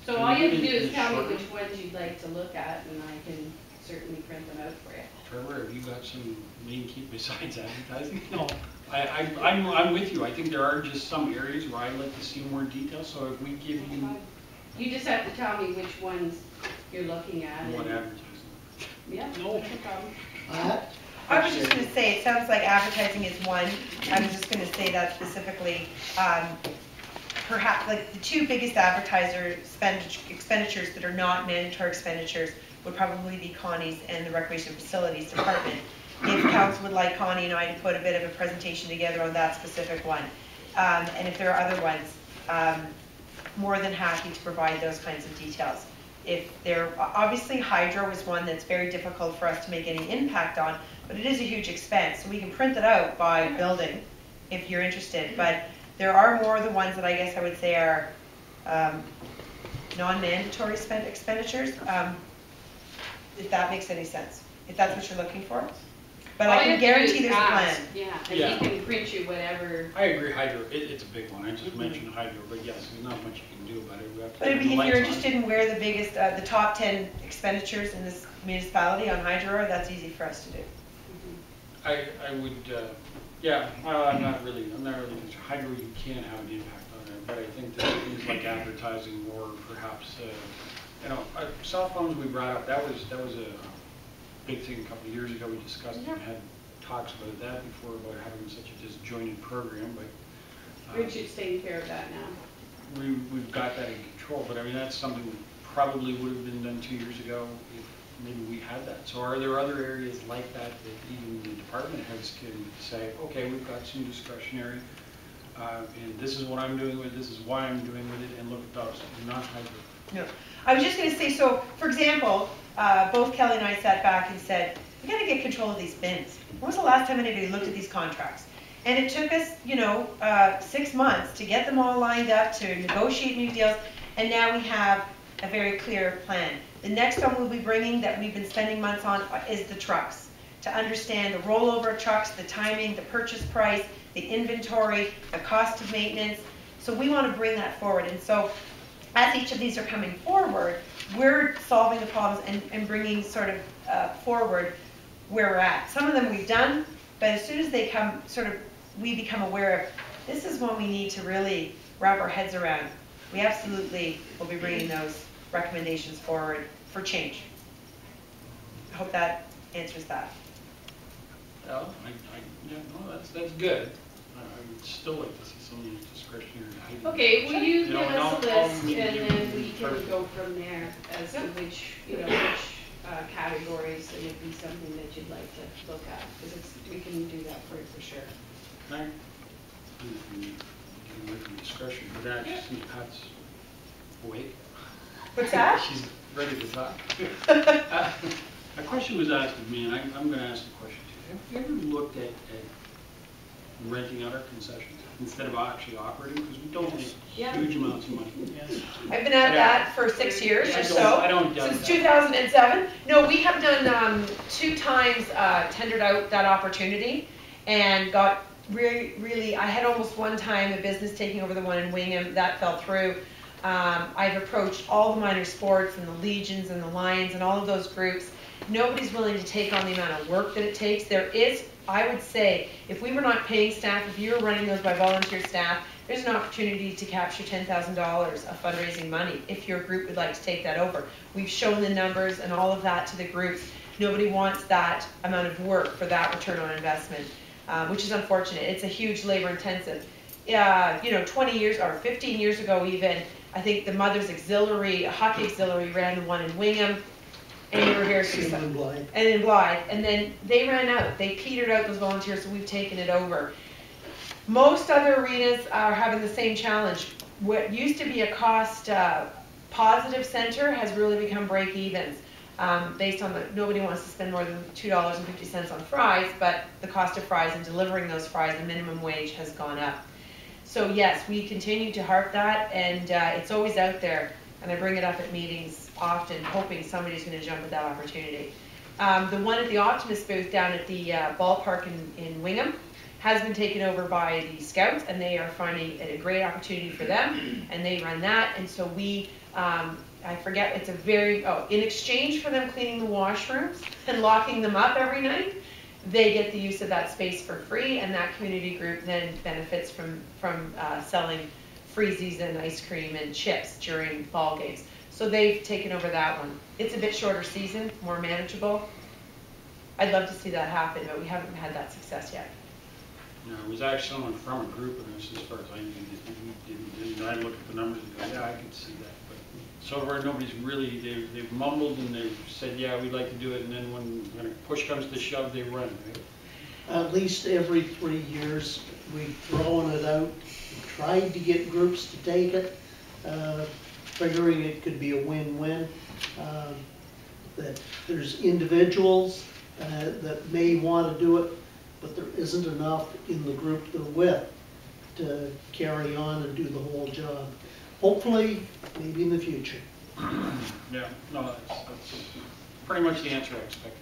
So all you have to do is tell me which ones you'd like to look at, and I can certainly print them out for you. Trevor, have you got some main key besides advertising? No, I'm with you. I think there are just some areas where I'd like to see more detail, so if we give you You just have to tell me which ones you're looking at. what and- advertising. Yeah, No. no problem. I was just gonna say, it sounds like advertising is one. I was just gonna say that specifically. Perhaps, like, the two biggest expenditures that are not mandatory expenditures would probably be Connie's and the Recreation Facilities Department. If council would like Connie and I to put a bit of a presentation together on that specific one. And if there are other ones, more than happy to provide those kinds of details. If there, obviously hydro is one that's very difficult for us to make any impact on, but it is a huge expense, so we can print it out by building if you're interested. But there are more of the ones that I guess I would say are non-mandatory expenditures, if that makes any sense, if that's what you're looking for. But All I you can have to do guarantee is there's a plan. ask, Yeah, and Yeah. he can print you whatever. I agree, hydro, it's a big one. I just mentioned hydro, but yes, there's not much you can do about it. We have to But it'd turn be, the if you're lights on. interested in where the biggest, the top 10 expenditures in this municipality on hydro are, that's easy for us to do. I would, yeah, well, I'm not really concerned. Hydro, you can have an impact on it, but I think that things like advertising or perhaps, cell phones we brought up, that was a big thing a couple of years ago. We discussed it and had talks about that before, about having such a disjointed program, but Richard's taking care of that now. we've got that in control, but I mean, that's something that probably would have been done 2 years ago if maybe we had that. So are there other areas like that that even the department heads can say, okay, we've got some discretionary, and this is what I'm doing with it, this is why I'm doing with it, and look at those, not hydro. No, I was just going to say, so, for example, both Kelly and I sat back and said, we got to get control of these bins. When was the last time anybody looked at these contracts? And it took us, 6 months to get them all lined up, to negotiate new deals, and now we have a very clear plan. The next one we'll be bringing, that we've been spending months on, is the trucks. To understand the rollover of trucks, the timing, the purchase price, the inventory, the cost of maintenance. So we want to bring that forward. And so as each of these are coming forward, we're solving the problems and bringing sort of forward where we're at. Some of them we've done, but as soon as they come, we become aware of, this is one we need to really wrap our heads around. We absolutely will be bringing those recommendations forward for change. I hope that answers that. Well, yeah, no, that's good. I would still like to see some of these discretionary items. Okay, will you You give know, and us a I'll list, meet and you then we can first. go from there as to which categories, and it'd be something that you'd like to look at, because we can do that for you for sure. Right? Getting away from discretion, but that, since Pat's awake. What's that? She's ready to talk. A question was asked of me, and I'm going to ask the question too. Have you ever looked at renting out our concessions instead of actually operating? Because we don't make Yeah. huge amounts of money. yes. I've been at that for 6 years or I don't so, doubt since that. 2007. No, we have done 2 times tendered out that opportunity and got really, I had almost one time a business taking over the one in Wingham, that fell through. I've approached all the minor sports and the Legions and the Lions and all of those groups. Nobody's willing to take on the amount of work that it takes. There is, I would say, if we were not paying staff, if you were running those by volunteer staff, there's an opportunity to capture $10,000 of fundraising money if your group would like to take that over. We've shown the numbers and all of that to the groups. Nobody wants that amount of work for that return on investment, which is unfortunate. It's a huge labor intensive. 20 years or 15 years ago even, I think the Mothers Auxiliary, Hockey Auxiliary ran the one in Wingham, and they were here And Blythe. and in Blythe, and then they ran out. They petered out, those volunteers, so we've taken it over. Most other arenas are having the same challenge. What used to be a cost positive center has really become break evens, based on nobody wants to spend more than $2.50 on fries, but the cost of fries and delivering those fries, the minimum wage has gone up. So yes, we continue to harp that, and it's always out there, and I bring it up at meetings often, hoping somebody's going to jump at that opportunity. The one at the Optimist booth down at the ballpark in Wingham has been taken over by the Scouts, and they are finding it a great opportunity for them, and they run that. And so we, I forget, it's a very, in exchange for them cleaning the washrooms and locking them up every night, they get the use of that space for free, and that community group then benefits from selling freezies and ice cream and chips during ball games. So they've taken over that one. It's a bit shorter season, more manageable. I'd love to see that happen, but we haven't had that success yet. No, it was actually someone from a group, and this, as far as I knew, didn't. I looked at the numbers and go, yeah, I could see that. But so far, nobody's really, they've mumbled and they've said, yeah, we'd like to do it, and then when push comes to shove, they run, right? At least every 3 years, we've thrown it out, tried to get groups to take it, figuring it could be a win-win. That there's individuals that may want to do it, but there isn't enough in the group they're with to carry on and do the whole job. Hopefully, maybe in the future. Yeah, no, that's pretty much the answer I expected.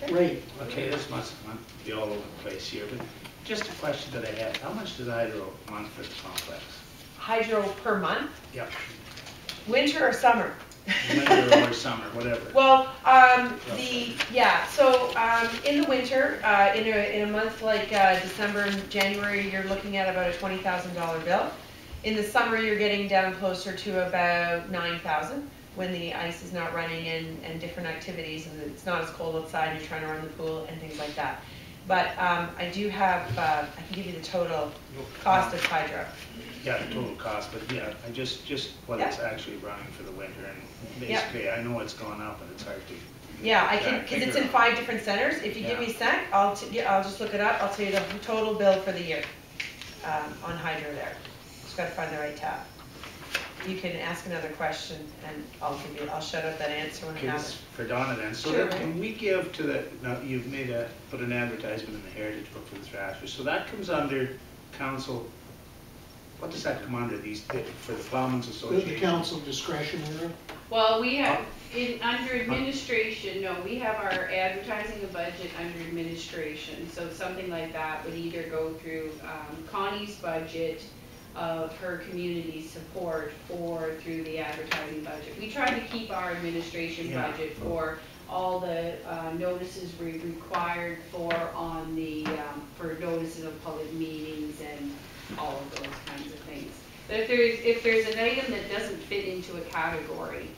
Great. Okay, this must be all over the place here, but just a question that I have. How much does hydro a month for the complex? Hydro per month, Yep. winter or summer? Winter or summer, whatever. Well, so in the winter, in a month like December and January, you're looking at about a $20,000 bill. In the summer, you're getting down closer to about $9,000 when the ice is not running and different activities, and it's not as cold outside, and you're trying to run the pool and things like that. But I do have, I can give you the total cost of hydro. Yeah, the total cost, but yeah, I just what it's actually running for the winter, and basically I know it's gone up, and it's hard to. Yeah, I can, because it's in 5 different centers. If you give me a sec, I'll just look it up. I'll tell you the total bill for the year on hydro there. Just got to find the right tab. You can ask another question, and I'll shut up that answer when I have it. For Donna then, so Sure. that when we give to the, now you've put an advertisement in the Heritage Book for the Thrashers, so that comes under council, what does that come under, for the Plowmen's With Association? the council discretionary. Well, we have, under administration, no, we have our advertising and budget under administration. So something like that would either go through Connie's budget of her community support or through the advertising budget. We try to keep our administration budget for all the notices we required for on the, for notices of public meetings and all of those kinds of things. But if there's an item that doesn't fit into a category,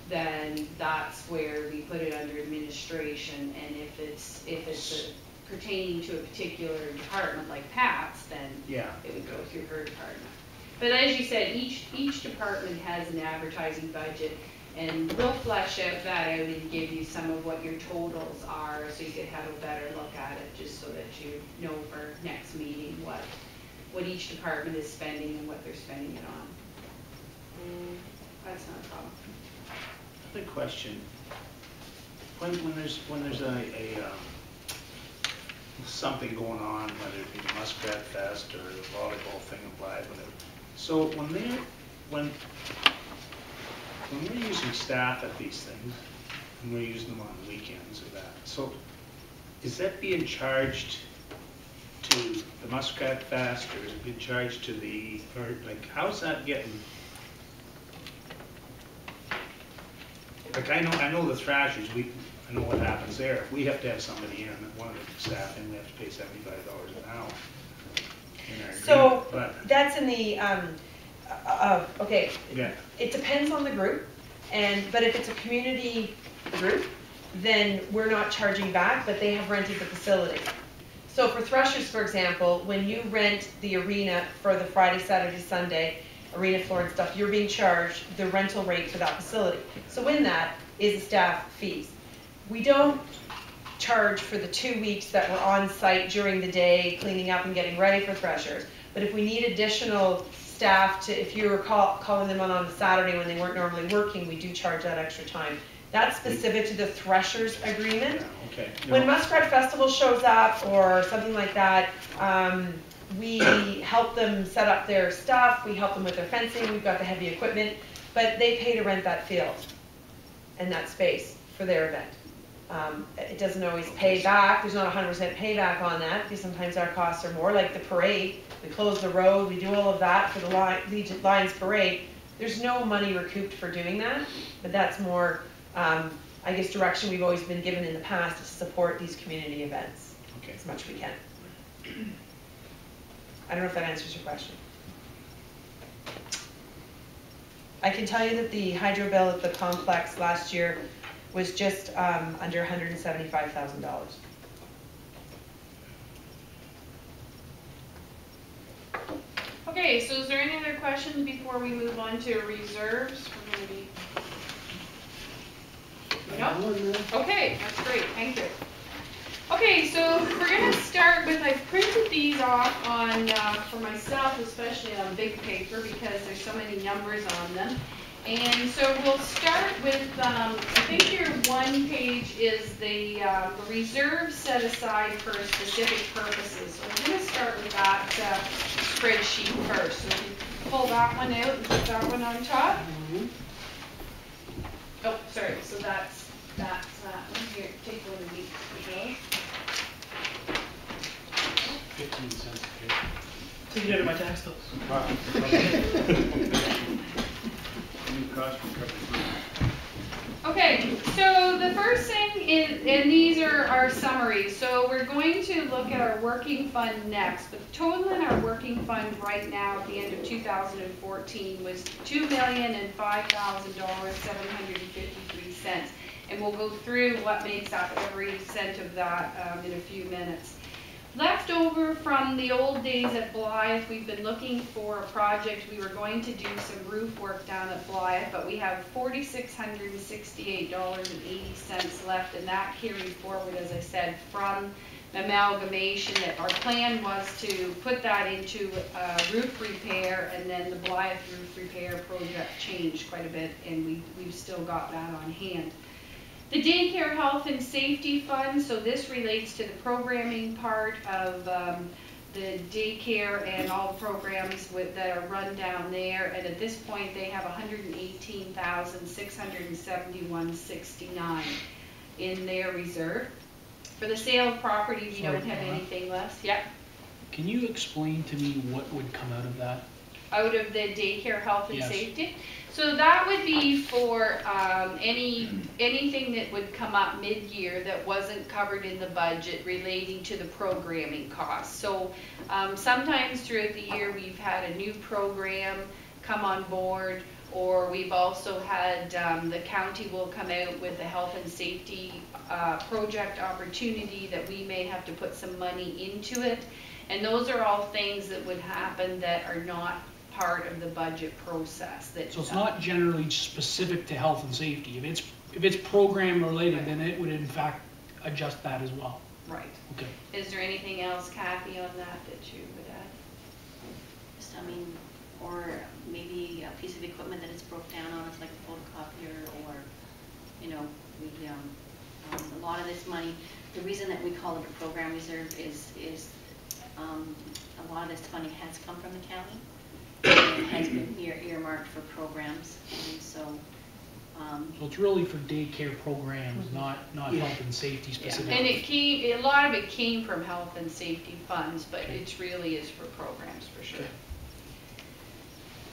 then that's where we put it under administration. And if it's pertaining to a particular department like Pat's, then it would go through her department. But as you said, each department has an advertising budget, and we'll flesh that out and give you some of what your totals are, so you could have a better look at it, just so that you know for next meeting what each department is spending and what they're spending it on. That's not a problem. Another question. When there's a something going on, whether it be the Muskrat Fest or the volleyball thing applied, whatever. So when we're using staff at these things, and we're using them on the weekends or that, so is that being charged to the Muskrat Fest, or is it being charged to the, or like, how's that getting? Like, I know the Thrashers, I know what happens there. If we have to have somebody in, one of the staff in, we have to pay $75 an hour in our So agreement, that's in the, okay, yeah. it depends on the group, but if it's a community group, then we're not charging back, but they have rented the facility. So for Threshers, for example, when you rent the arena for the Friday, Saturday, Sunday, arena floor and stuff, you're being charged the rental rate for that facility. So in that is the staff fees. We don't charge for the 2 weeks that we're on site during the day, cleaning up and getting ready for Threshers. But if we need additional staff to, if you were calling them on a Saturday when they weren't normally working, we do charge that extra time. That's specific to the Threshers agreement. Yeah, okay. When Muskrat Festival shows up or something like that, we help them set up their stuff, we help them with their fencing, we've got the heavy equipment, but they pay to rent that field and that space for their event. It doesn't always pay back, there's not 100% payback on that, because sometimes our costs are more, like the parade, we close the road, we do all of that for the Lions Parade. There's no money recouped for doing that, but that's more, I guess, direction we've always been given in the past to support these community events as much as we can. I don't know if that answers your question. I can tell you that the hydro bill at the complex last year was just under $175,000. Okay, so is there any other questions before we move on to reserves? No? Okay, that's great, thank you. Okay, so we're going to start with, I've printed these off on, for myself, especially on big paper, because there's so many numbers on them. And so we'll start with, I think your one page is the reserve set aside for specific purposes. So we're going to start with that spreadsheet first. So if you pull that one out and put that one on top. Oh, sorry, so that's that one. Here, take one of these. 15 cents a page. Take it out of my tax bills. New cost recovery. Okay, so the first thing is, and these are our summaries, so we're going to look at our working fund next. But the total in our working fund right now at the end of 2014 was $2,005,753. And we'll go through what makes up every cent of that in a few minutes. Left over from the old days at Blythe, we've been looking for a project. We were going to do some roof work down at Blythe, but we have $4,668.80 left, and that carried forward, as I said, from amalgamation. That our plan was to put that into roof repair, and then the Blythe roof repair project changed quite a bit, and we've still got that on hand. The daycare health and safety fund, so this relates to the programming part of the daycare and all the programs that are run down there. And at this point, they have $118,671.69 in their reserve. For the sale of property, we don't have anything left. Yep. Can you explain to me what would come out of that? Out of the daycare health and Yes. safety? So that would be for anything that would come up mid-year that wasn't covered in the budget relating to the programming costs. So sometimes throughout the year we've had a new program come on board, or we've also had the county will come out with a health and safety project opportunity that we may have to put some money into it. And those are all things that would happen that are not part of the budget process. That, So it's not generally specific to health and safety. If it's program related, then it would in fact adjust that as well. right. Okay. Is there anything else, Kathy, on that you would add? Just, I mean, or maybe a piece of equipment that it's broke down on, it's like a photocopier, or, you know, we, a lot of this money, the reason that we call it a program reserve is a lot of this funding has come from the county. And has been earmarked for programs, and so. So it's really for daycare programs, not Yeah. health and safety specifically. And a lot of it came from health and safety funds, but it really is for programs for sure.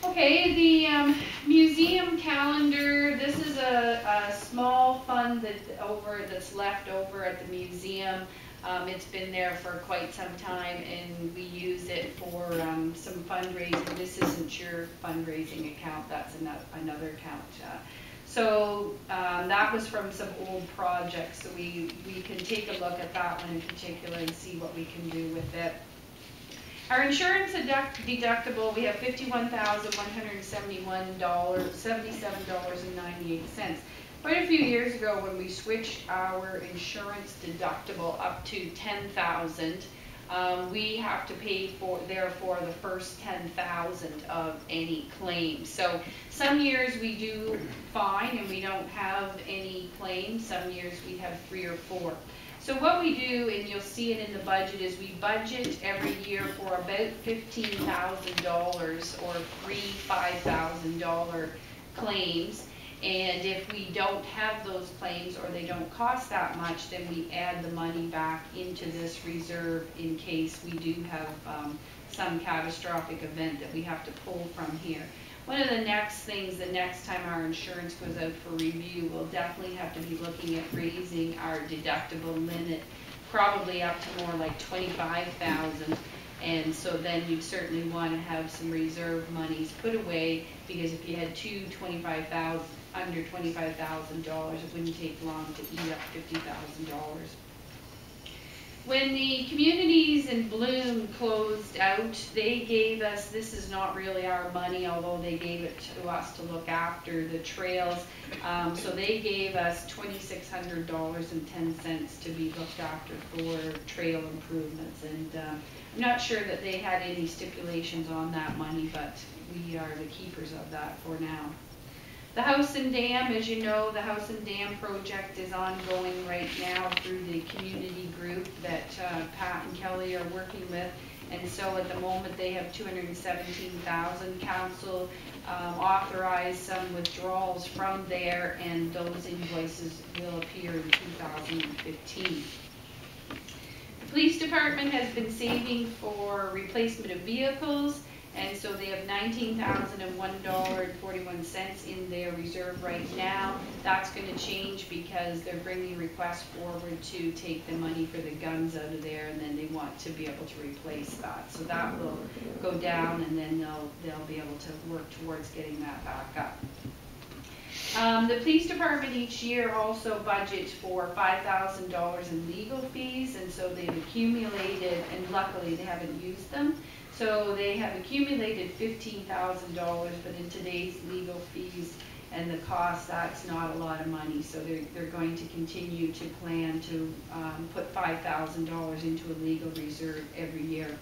Okay, the museum calendar, this is a small fund that's left over at the museum. It's been there for quite some time, and we use it for some fundraising. This isn't your fundraising account, that's another account. So that was from some old projects, so we can take a look at that one in particular and see what we can do with it. Our insurance deductible, we have $51,177.98. Quite a few years ago, when we switched our insurance deductible up to $10,000, we have to pay for, therefore, the first $10,000 of any claim. So some years we do fine and we don't have any claims. Some years we have 3 or 4. So what we do, and you'll see it in the budget, is we budget every year for about $15,000 or 3 $5,000 claims. And if we don't have those claims or they don't cost that much, then we add the money back into this reserve in case we do have some catastrophic event that we have to pull from here. One of the next things, the next time our insurance goes out for review, we'll definitely have to be looking at raising our deductible limit, probably up to more like 25,000. And so then you'd certainly want to have some reserve monies put away, because if you had two 25,000, under $25,000, it wouldn't take long to eat up $50,000. When the Communities in Bloom closed out, they gave us, this is not really our money, although they gave it to us to look after the trails. So they gave us $2,600.10 to be looked after for trail improvements. And I'm not sure that they had any stipulations on that money, but we are the keepers of that for now. The House and Dam, as you know, the House and Dam project is ongoing right now through the community group that Pat and Kelly are working with. And so at the moment they have $217,000. Council authorized some withdrawals from there, and those invoices will appear in 2015. The police department has been saving for replacement of vehicles. And so they have $19,001.41 in their reserve right now. That's going to change because they're bringing requests forward to take the money for the guns out of there, and then they want to be able to replace that. So that will go down, and then they'll be able to work towards getting that back up. The police department each year also budgets for $5,000 in legal fees, and so they've accumulated, and luckily they haven't used them. So they have accumulated $15,000, but in today's legal fees and the cost, that's not a lot of money. So they're going to continue to plan to put $5,000 into a legal reserve every year.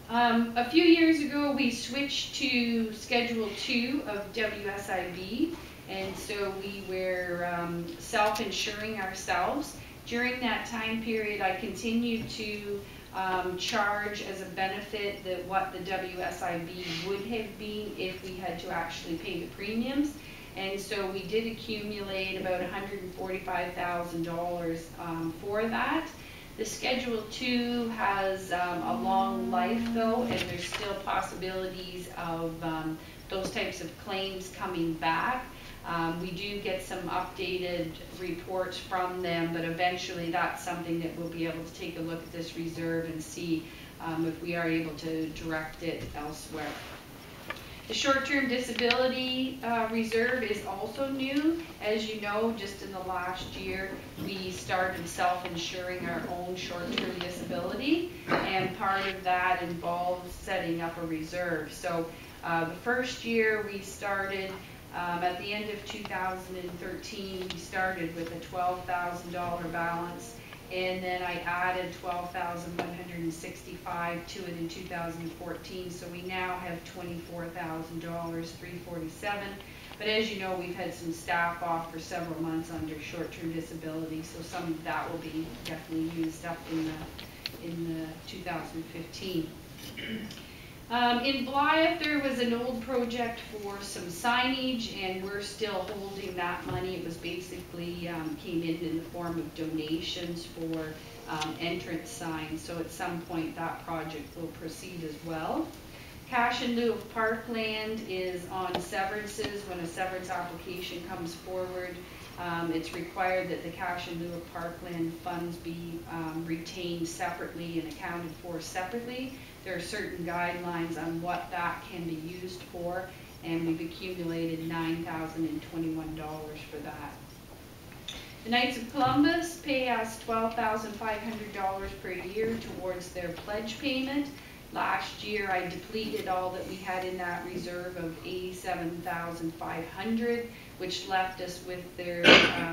A few years ago, we switched to Schedule 2 of WSIB, and so we were self-insuring ourselves. During that time period, I continued to charge as a benefit what the WSIB would have been if we had to actually pay the premiums. And so we did accumulate about $145,000 for that. The Schedule 2 has a long life though, and there's still possibilities of those types of claims coming back. We do get some updated reports from them, but eventually that's something that we'll be able to take a look at this reserve and see if we are able to direct it elsewhere. The short-term disability reserve is also new. As you know, just in the last year, we started self-insuring our own short-term disability, and part of that involves setting up a reserve. So the first year we started, at the end of 2013, we started with a $12,000 balance, and then I added $12,165 to it in 2014, so we now have $24,347. But as you know, we've had some staff off for several months under short-term disability, so some of that will be definitely used up in 2015. In Blythe, there was an old project for some signage, and we're still holding that money. It was basically came in the form of donations for entrance signs, so at some point that project will proceed as well. Cash in lieu of parkland is on severances. When a severance application comes forward, it's required that the cash in lieu of parkland funds be retained separately and accounted for separately. There are certain guidelines on what that can be used for, and we've accumulated $9,021 for that. The Knights of Columbus pay us $12,500 per year towards their pledge payment. Last year I depleted all that we had in that reserve of $87,500, which left us with their,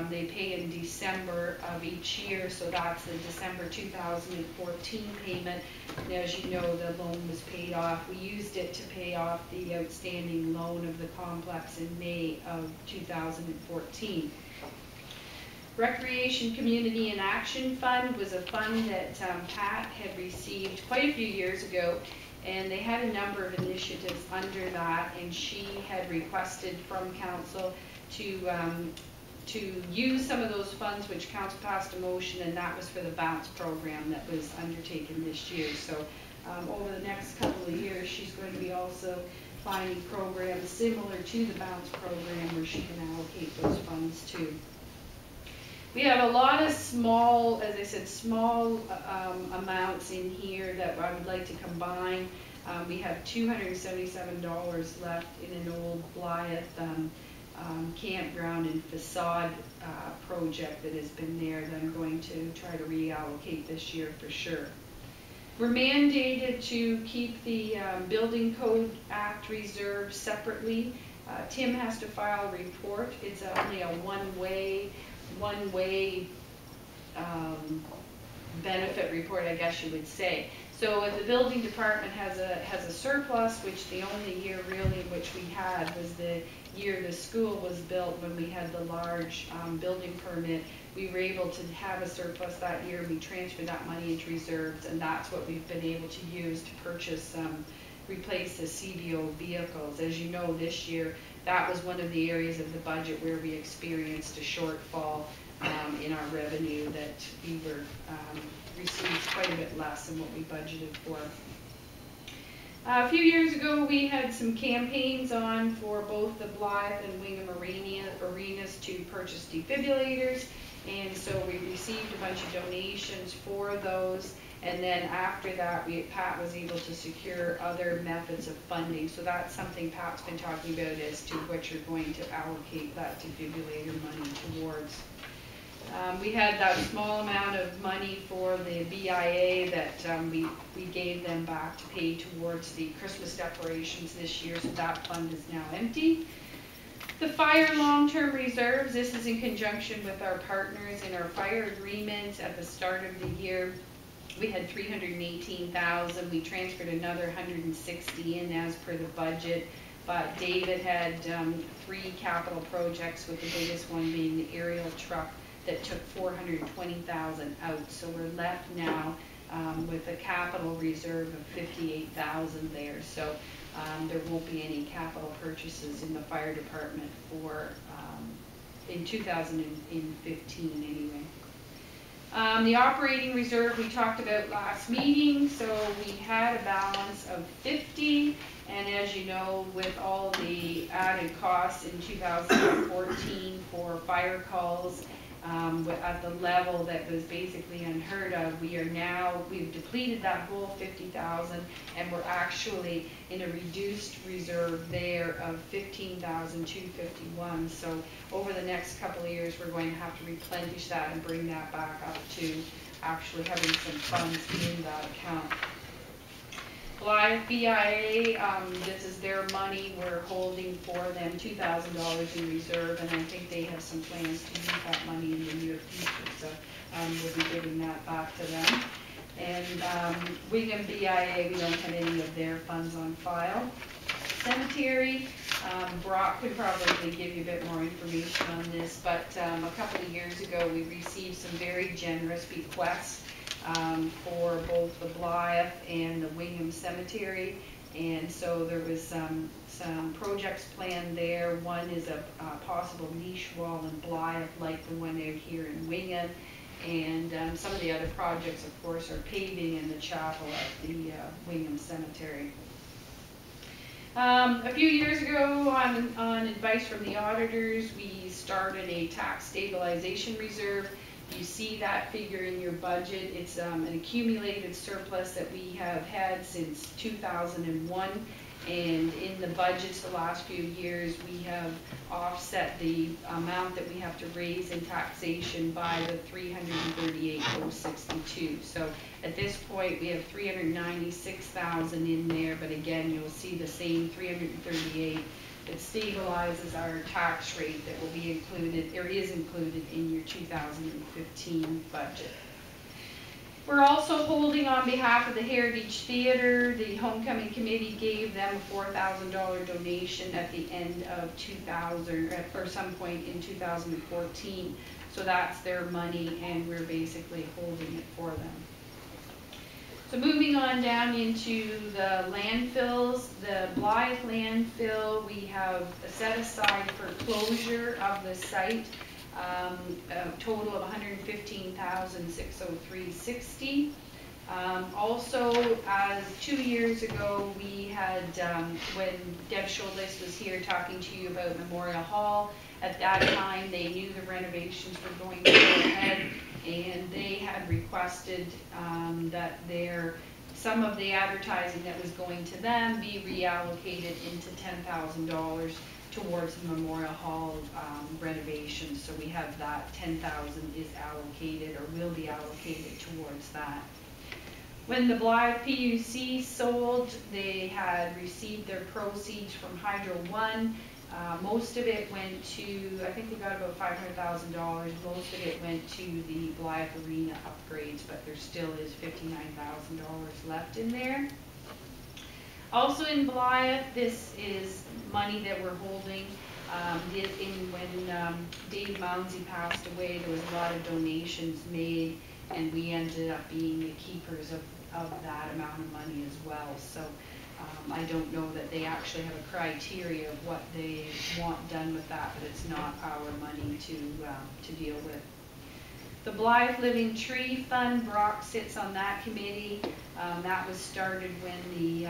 they pay in December of each year, so that's the December 2014 payment. And as you know, the loan was paid off. We used it to pay off the outstanding loan of the complex in May of 2014. Recreation Community and Action Fund was a fund that Pat had received quite a few years ago, and they had a number of initiatives under that, and she had requested from council to use some of those funds, which council passed a motion, and that was for the bounce program that was undertaken this year. So over the next couple of years, she's going to be also finding programs similar to the bounce program where she can allocate those funds to. We have a lot of small, as I said, small amounts in here that I would like to combine. We have $277 left in an old Blythe campground and facade project that has been there that I'm going to try to reallocate this year for sure. We're mandated to keep the Building Code Act reserve separately. Tim has to file a report. It's only a one-way benefit report, I guess you would say. So if the building department has a surplus, which the only year really in which we had was the year the school was built when we had the large building permit, we were able to have a surplus that year. We transferred that money into reserves, and that's what we've been able to use to purchase, replace the CBO vehicles. As you know, this year, that was one of the areas of the budget where we experienced a shortfall in our revenue, that we were received quite a bit less than what we budgeted for. A few years ago, we had some campaigns on for both the Blythe and Wingham arenas to purchase defibrillators, and so we received a bunch of donations for those, and then after that, Pat was able to secure other methods of funding. So that's something Pat's been talking about as to what you're going to allocate that defibrillator money towards. We had that small amount of money for the BIA that we gave them back to pay towards the Christmas decorations this year, so that fund is now empty. The fire long-term reserves, this is in conjunction with our partners in our fire agreement. At the start of the year, we had $318,000. We transferred another $160 in as per the budget. But David had 3 capital projects, with the biggest one being the aerial truck that took $420,000 out. So we're left now with a capital reserve of $58,000 there. So there won't be any capital purchases in the fire department for in 2015 anyway. The operating reserve we talked about last meeting. So we had a balance of 50, and as you know, with all the added costs in 2014 for fire calls, at the level that was basically unheard of, we've depleted that whole 50,000, and we're actually in a reduced reserve there of 15,251. So over the next couple of years, we're going to have to replenish that and bring that back up to actually having some funds in that account. Blythe BIA, this is their money. We're holding for them $2,000 in reserve, and I think they have some plans to use that money in the near future. So we'll be giving that back to them. And Wingham BIA, we don't have any of their funds on file. Cemetery, Brock could probably give you a bit more information on this, but a couple of years ago we received some very generous bequests for both the Blythe and the Wingham Cemetery, and so there was some projects planned there. One is a possible niche wall in Blythe, like the one out here in Wingham, and some of the other projects, of course, are paving in the chapel at the Wingham Cemetery. A few years ago, on advice from the auditors, we started a tax stabilization reserve. You see that figure in your budget. It's an accumulated surplus that we have had since 2001, and in the budgets the last few years we have offset the amount that we have to raise in taxation by the $338,062. So at this point we have $396,000 in there, but again you'll see the same $338 that stabilizes our tax rate that will be included, or is included, in your 2015 budget. We're also holding on behalf of the Heritage Theatre. The Homecoming Committee gave them a $4,000 donation at the end of 2000, or some point in 2014. So that's their money, and we're basically holding it for them. So moving on down into the landfills, the Blythe landfill, we have set aside for closure of the site a total of $115,603.60. Also, as 2 years ago, we had, when Deb Scholdes was here talking to you about Memorial Hall, at that time they knew the renovations were going to go ahead, and they had requested that some of the advertising that was going to them be reallocated into $10,000 towards the Memorial Hall renovations. So we have that $10,000 is allocated, or will be allocated towards that. When the Blythe PUC sold, they had received their proceeds from Hydro One. Most of it went to, I think they got about $500,000. Most of it went to the Blythe Arena upgrades, but there still is $59,000 left in there. Also in Blythe, this is money that we're holding. When Dave Mounsey passed away, there was a lot of donations made, and we ended up being the keepers of that amount of money as well. So I don't know that they actually have a criteria of what they want done with that, but it's not our money to deal with. The Blythe Living Tree Fund, Brock sits on that committee. That was started when the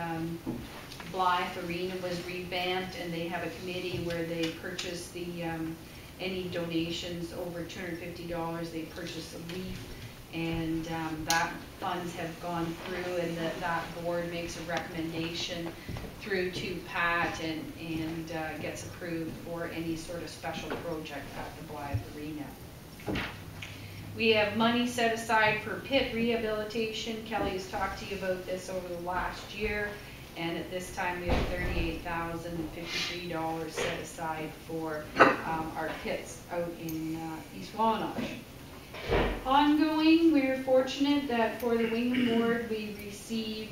Blythe Arena was revamped, and they have a committee where they purchase any donations over $250, they purchase a leaf, and that funds have gone through, and that board makes a recommendation through to Pat and gets approved for any sort of special project at the Blythe Arena. We have money set aside for pit rehabilitation. Kelly has talked to you about this over the last year, and at this time we have $38,053 set aside for our pits out in East Wanash. Ongoing, we're fortunate that for the Wingham Ward we receive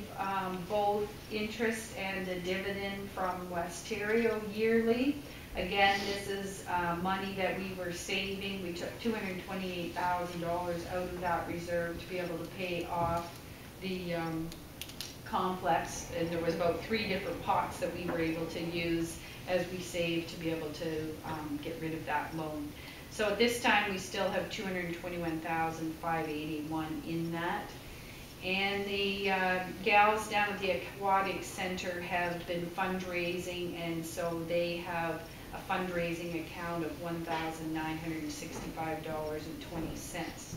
both interest and a dividend from Westerio yearly. Again, this is money that we were saving. We took $228,000 out of that reserve to be able to pay off the complex, and there was about 3 different pots that we were able to use as we saved to be able to get rid of that loan. So at this time we still have $221,581 in that. And the gals down at the Aquatic Center have been fundraising, and so they have a fundraising account of $1,965.20.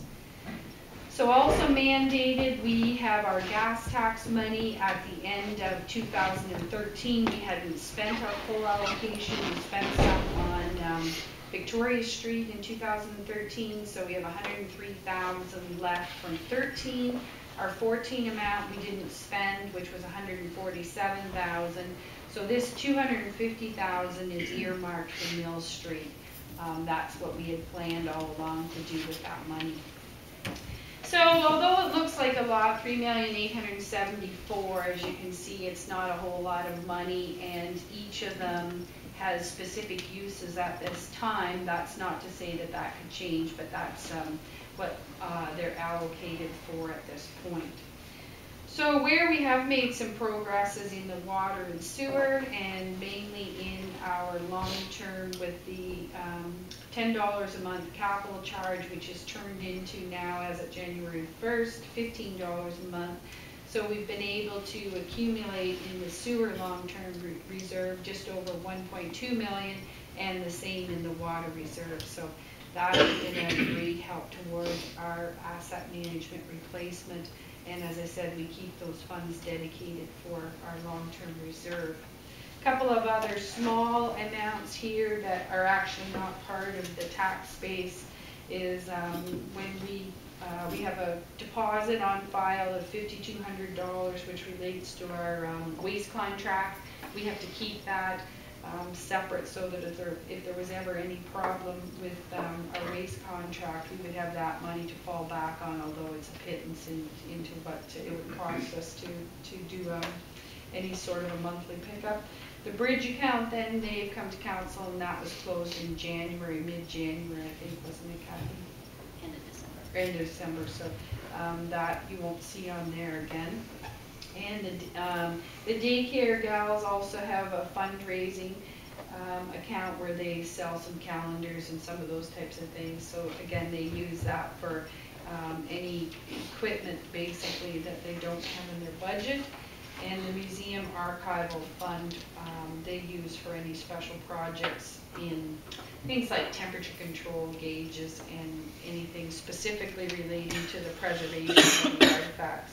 So also mandated, we have our gas tax money at the end of 2013. We hadn't spent our full allocation. We spent some on Victoria Street in 2013, so we have $103,000 left from 13. Our 14 amount we didn't spend, which was $147,000. So this $250,000 is earmarked for Mill Street. That's what we had planned all along to do with that money. So although it looks like a lot, $3,874,000, as you can see, it's not a whole lot of money, and each of them has specific uses at this time. That's not to say that that could change, but that's what they're allocated for at this point. So where we have made some progress is in the water and sewer, and mainly in our long-term with the $10 a month capital charge, which is turned into now, as of January 1st, $15 a month. So we've been able to accumulate in the sewer long-term reserve just over $1.2 million, and the same in the water reserve. So that has been a great help towards our asset management replacement. And as I said, we keep those funds dedicated for our long-term reserve. A couple of other small amounts here that are actually not part of the tax base is when we have a deposit on file of $5,200, which relates to our waste contract. We have to keep that. separate, so that if there was ever any problem with a race contract, we would have that money to fall back on, although it's a pittance into what it would cost us to do any sort of a monthly pickup. The bridge account, then they've come to council, and that was closed in January, mid-January, I think, wasn't it, Kathy? End of December. End of December, so that you won't see on there again. And the daycare gals also have a fundraising account where they sell some calendars and some of those types of things. So again, they use that for any equipment basically that they don't have in their budget. And the museum archival fund, they use for any special projects in things like temperature control gauges and anything specifically relating to the preservation of the artifacts.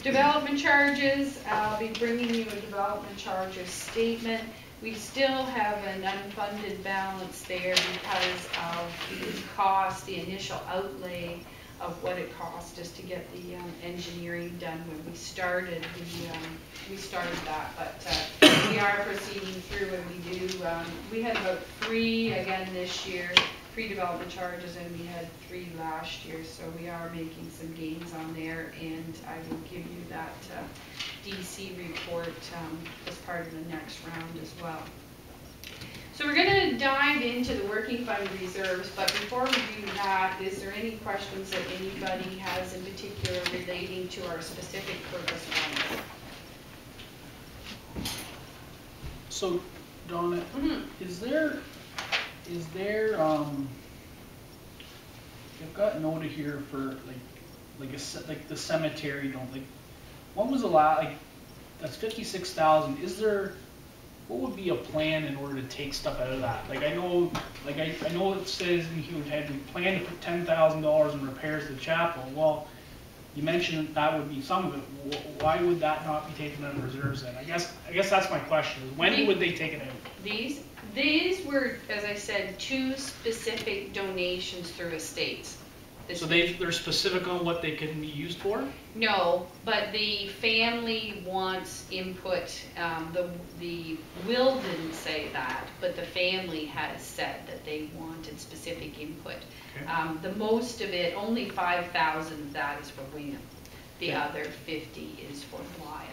Development charges, I'll be bringing you a development charges statement. We still have an unfunded balance there because of the cost, the initial outlay of what it cost us to get the engineering done when we started. We started that, but we are proceeding through, and we do. We had about 3 again this year, 3 development charges, and we had 3 last year, so we are making some gains on there, and I will give you that DC report as part of the next round as well. So we're going to dive into the working fund reserves, but before we do that, is there any questions that anybody has in particular relating to our specific purpose funds? So, Donna, is there, I've got noted here for like the cemetery, when was the last, that's 56,000, is there, what would be a plan in order to take stuff out of that? I know it says in here we plan to put $10,000 in repairs to the chapel. Well, you mentioned that would be some of it. Why would that not be taken out of reserves then? I guess that's my question. When would they take it out? These were, as I said, 2 specific donations through estates. So they're specific on what they can be used for? No, but the family wants input. The will didn't say that, but the family has said that they wanted specific input. Okay. The most of it, only 5,000 of that is for Wingham. The other 50 is for Wyeth.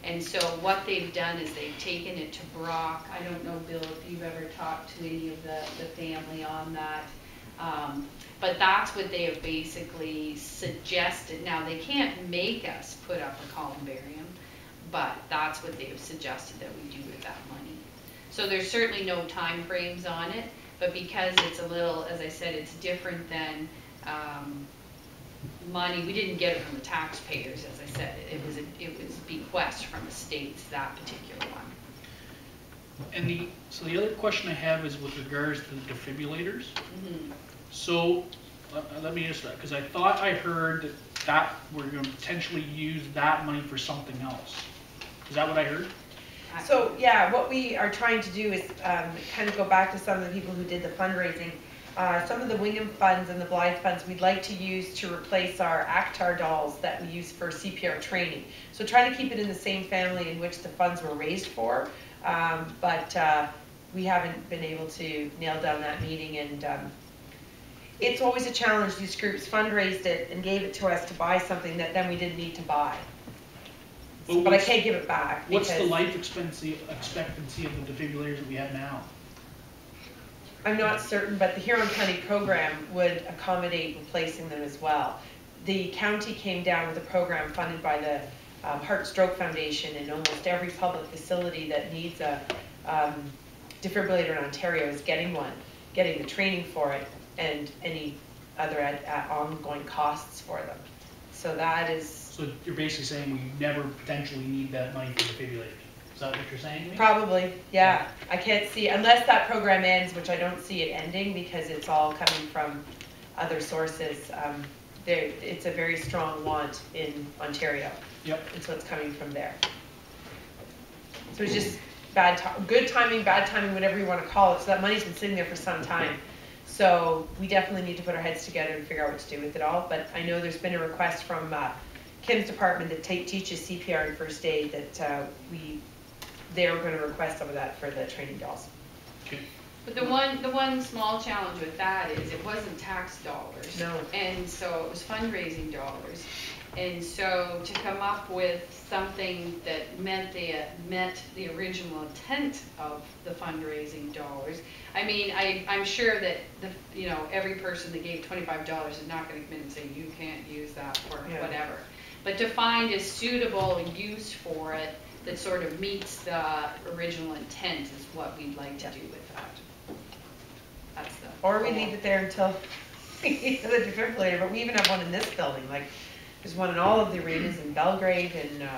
And so what they've done is they've taken it to Brock. I don't know, Bill, if you've ever talked to any of the family on that. But that's what they have basically suggested. Now, they can't make us put up a columbarium, but that's what they have suggested that we do with that money. So there's certainly no time frames on it, but because it's a little, as I said, it's different than money. We didn't get it from the taxpayers, as I said. It was bequest from estates, that particular one. And so the other question I have is with regards to the defibrillators. So let me just, because I thought I heard that we're going to potentially use that money for something else. Is that what I heard? So yeah, what we are trying to do is kind of go back to some of the people who did the fundraising. Some of the Wingham funds and the Blythe funds we'd like to use to replace our Actar dolls that we use for CPR training. So trying to keep it in the same family in which the funds were raised for, but we haven't been able to nail down that meeting, and it's always a challenge. These groups fundraised it and gave it to us to buy something that then we didn't need to buy. But I can't give it back. What's the life expectancy of the defibrillators that we have now? I'm not certain, but the Huron County program would accommodate replacing them as well. The county came down with a program funded by the Heart Stroke Foundation, and almost every public facility that needs a defibrillator in Ontario is getting one, getting the training for it, and any other ongoing costs for them. So that is... So you're basically saying we never potentially need that money for defibrillators. Is that what you're saying to me? Probably, yeah. I can't see, unless that program ends, which I don't see it ending because it's all coming from other sources. It's a very strong want in Ontario. Yep. And so it's coming from there. So it's just good timing, bad timing, whatever you want to call it. So that money's been sitting there for some time. So we definitely need to put our heads together and figure out what to do with it all. But I know there's been a request from Kim's department that teaches CPR and first aid that we they were gonna request some of that for the training dolls. But the one small challenge with that is it wasn't tax dollars. No. And so it was fundraising dollars. And so to come up with something that met the original intent of the fundraising dollars, I mean, I'm sure that every person that gave $25 is not going to come in and say you can't use that for whatever. But to find a suitable use for it that sort of meets the original intent is what we'd like to do with that. That's the Or we leave it there until we need the defibrillator, but we even have one in this building, like, there's one in all of the arenas in Belgrade and,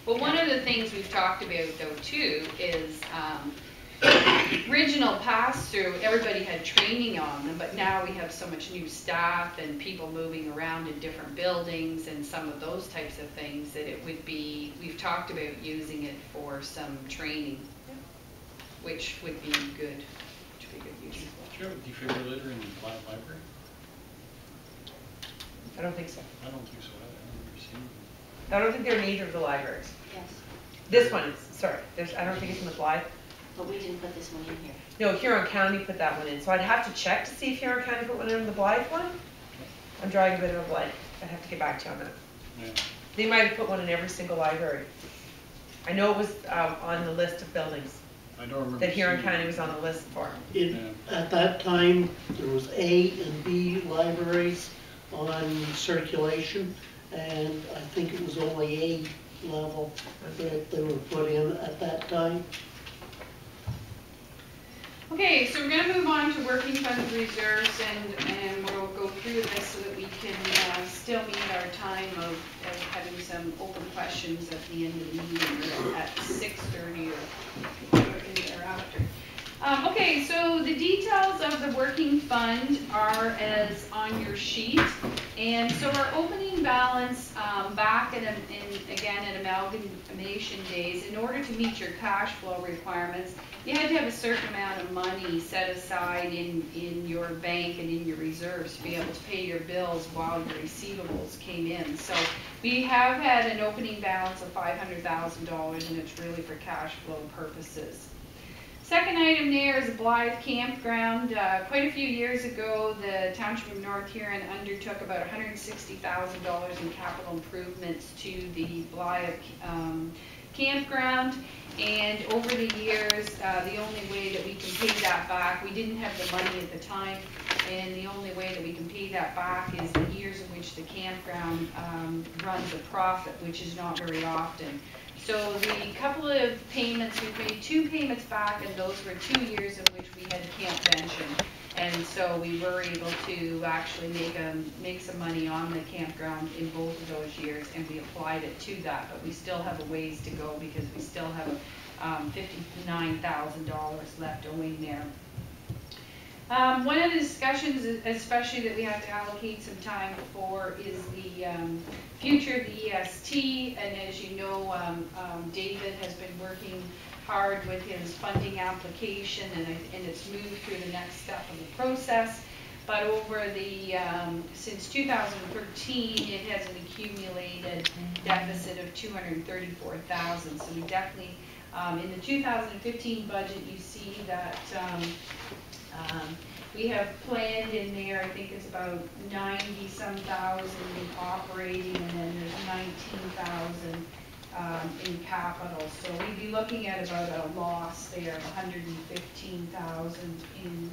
Well, one of the things we've talked about though too is original pass-through, everybody had training on them, but now we have so much new staff and people moving around in different buildings and some of those types of things that it would be, we've talked about using it for some training, which would be good. Which would be good use. Do you have a defibrillator in the library? I don't think so. I don't think so. I've never seen it. I don't think they're in either of the libraries. Yes, This one is, sorry, I don't think it's in the Blythe. but we didn't put this one in here. No, Huron County put that one in, so I'd have to check to see if Huron County put one in the Blythe one. I'm drawing a bit of a blank. I'd have to get back to you on that. Yeah. They might have put one in every single library. I know it was on the list of buildings I don't remember. that Huron seeing County it. was on the list for. At that time, there was A and B libraries on circulation, and I think it was only A level that they were put in at that time. Okay, so we're going to move on to working fund reserves, and we'll go through this so that we can still meet our time of having some open questions at the end of the meeting, or at 6:30 or thereafter. Okay, so the details of the working fund are as on your sheet, and so our opening balance back again at amalgamation days, in order to meet your cash flow requirements, you had to have a certain amount of money set aside in your bank and in your reserves to be able to pay your bills while your receivables came in. So we have had an opening balance of $500,000, and it's really for cash flow purposes. Second item there is a Blythe campground. Quite a few years ago, the Township of North Huron undertook about $160,000 in capital improvements to the Blythe campground. And over the years, the only way that we can pay that back, we didn't have the money at the time, and the only way that we can pay that back is the years in which the campground runs a profit, which is not very often. So the couple of payments, we've made 2 payments back, and those were 2 years in which we had campvention. And so we were able to actually make some money on the campground in both of those years, and we applied it to that. But we still have a ways to go because we still have $59,000 left owing there. One of the discussions, especially that we have to allocate some time for, is the future of the EST. And as you know, David has been working hard with his funding application, and it's moved through the next step of the process. But over the, since 2013, it has an accumulated deficit of $234,000. So we definitely, in the 2015 budget, you see that we have planned in there, I think it's about 90-some thousand operating, and then there's 19,000 in capital. So we'd be looking at about a loss there of 115,000 in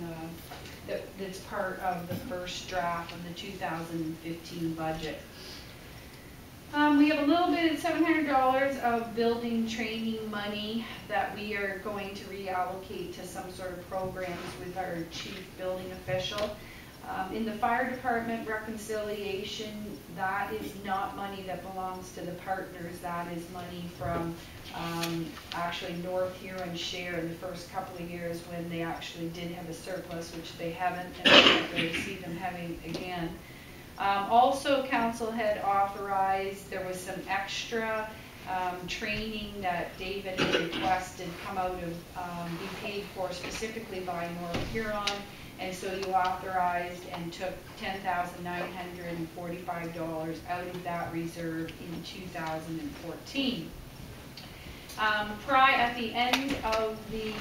that's part of the first draft of the 2015 budget. We have a little bit, $700 of building training money that we are going to reallocate to some sort of programs with our chief building official. In the fire department reconciliation, that is not money that belongs to the partners. That is money from actually North Huron share in the first couple of years when they actually did have a surplus, which they haven't, and I don't really see them having again. Also, council had authorized, there was some extra training that David had requested come out of, be paid for specifically by North Huron, and so you authorized and took $10,945 out of that reserve in 2014. At the end of the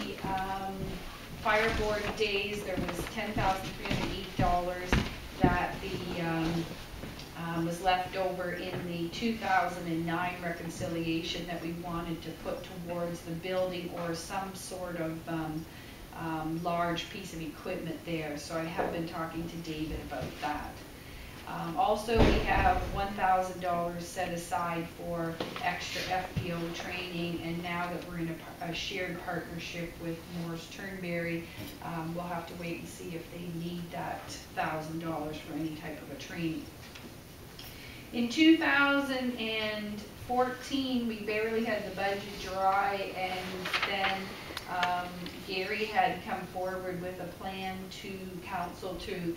fire board days, there was $10,308 that was left over in the 2009 reconciliation that we wanted to put towards the building or some sort of large piece of equipment there. So I have been talking to David about that. Also, we have $1,000 set aside for extra FPO training, and now that we're in a shared partnership with Morris Turnberry, we'll have to wait and see if they need that $1,000 for any type of a training. In 2014, we barely had the budget dry, and then Gary had come forward with a plan to council to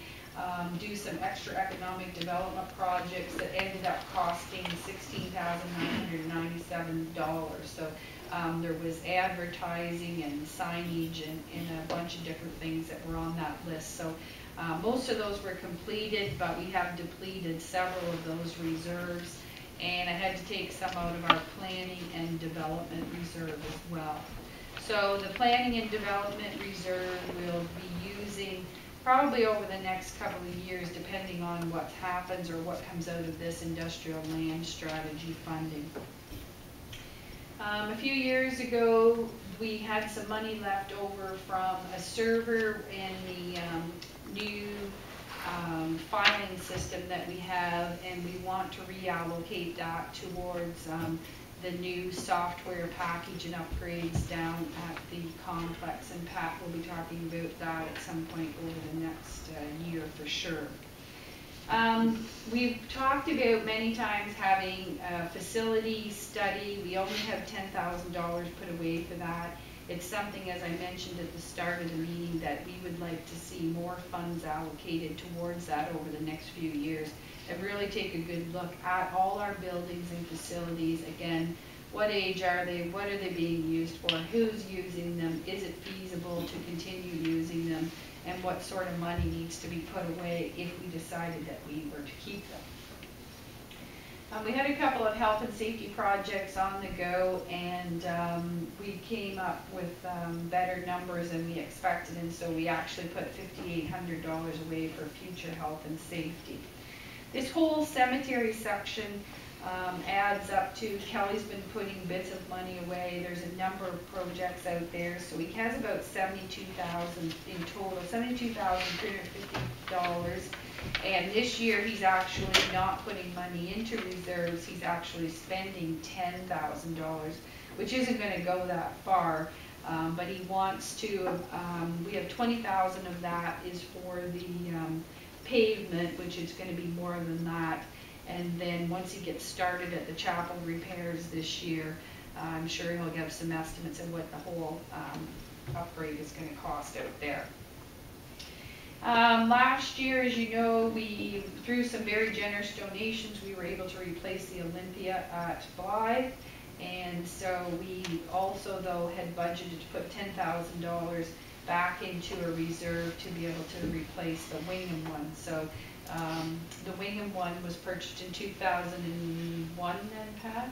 do some extra economic development projects that ended up costing $16,997. So there was advertising and signage and a bunch of different things that were on that list. So most of those were completed, but we have depleted several of those reserves, and I had to take some out of our planning and development reserve as well. So the planning and development reserve will be using probably over the next couple of years, depending on what happens or what comes out of this industrial land strategy funding. A few years ago, we had some money left over from a server in the new filing system that we have, and we want to reallocate that towards the new software package and upgrades down at the complex, and Pat will be talking about that at some point over the next year for sure. We've talked about many times having a facility study. We only have $10,000 put away for that. It's something, as I mentioned at the start of the meeting, that we would like to see more funds allocated towards that over the next few years, and really take a good look at all our buildings and facilities. Again, what age are they? What are they being used for? Who's using them? Is it feasible to continue using them? And what sort of money needs to be put away if we decided that we were to keep them? We had a couple of health and safety projects on the go, and we came up with better numbers than we expected, and so we actually put $5,800 away for future health and safety. This whole cemetery section adds up to, Kelly's been putting bits of money away. There's a number of projects out there, so he has about $72,000 in total, $72,350. And this year he's actually not putting money into reserves. He's actually spending $10,000, which isn't going to go that far. But he wants to. We have $20,000 of that is for the pavement, which is going to be more than that. And then once he gets started at the chapel repairs this year, I'm sure he'll give some estimates of what the whole upgrade is going to cost out there. Last year, as you know, we, through some very generous donations, we were able to replace the Olympia at Blythe. And so we also, though, had budgeted to put $10,000 back into a reserve to be able to replace the Wingham one. So the Wingham one was purchased in 2001 then, Pat?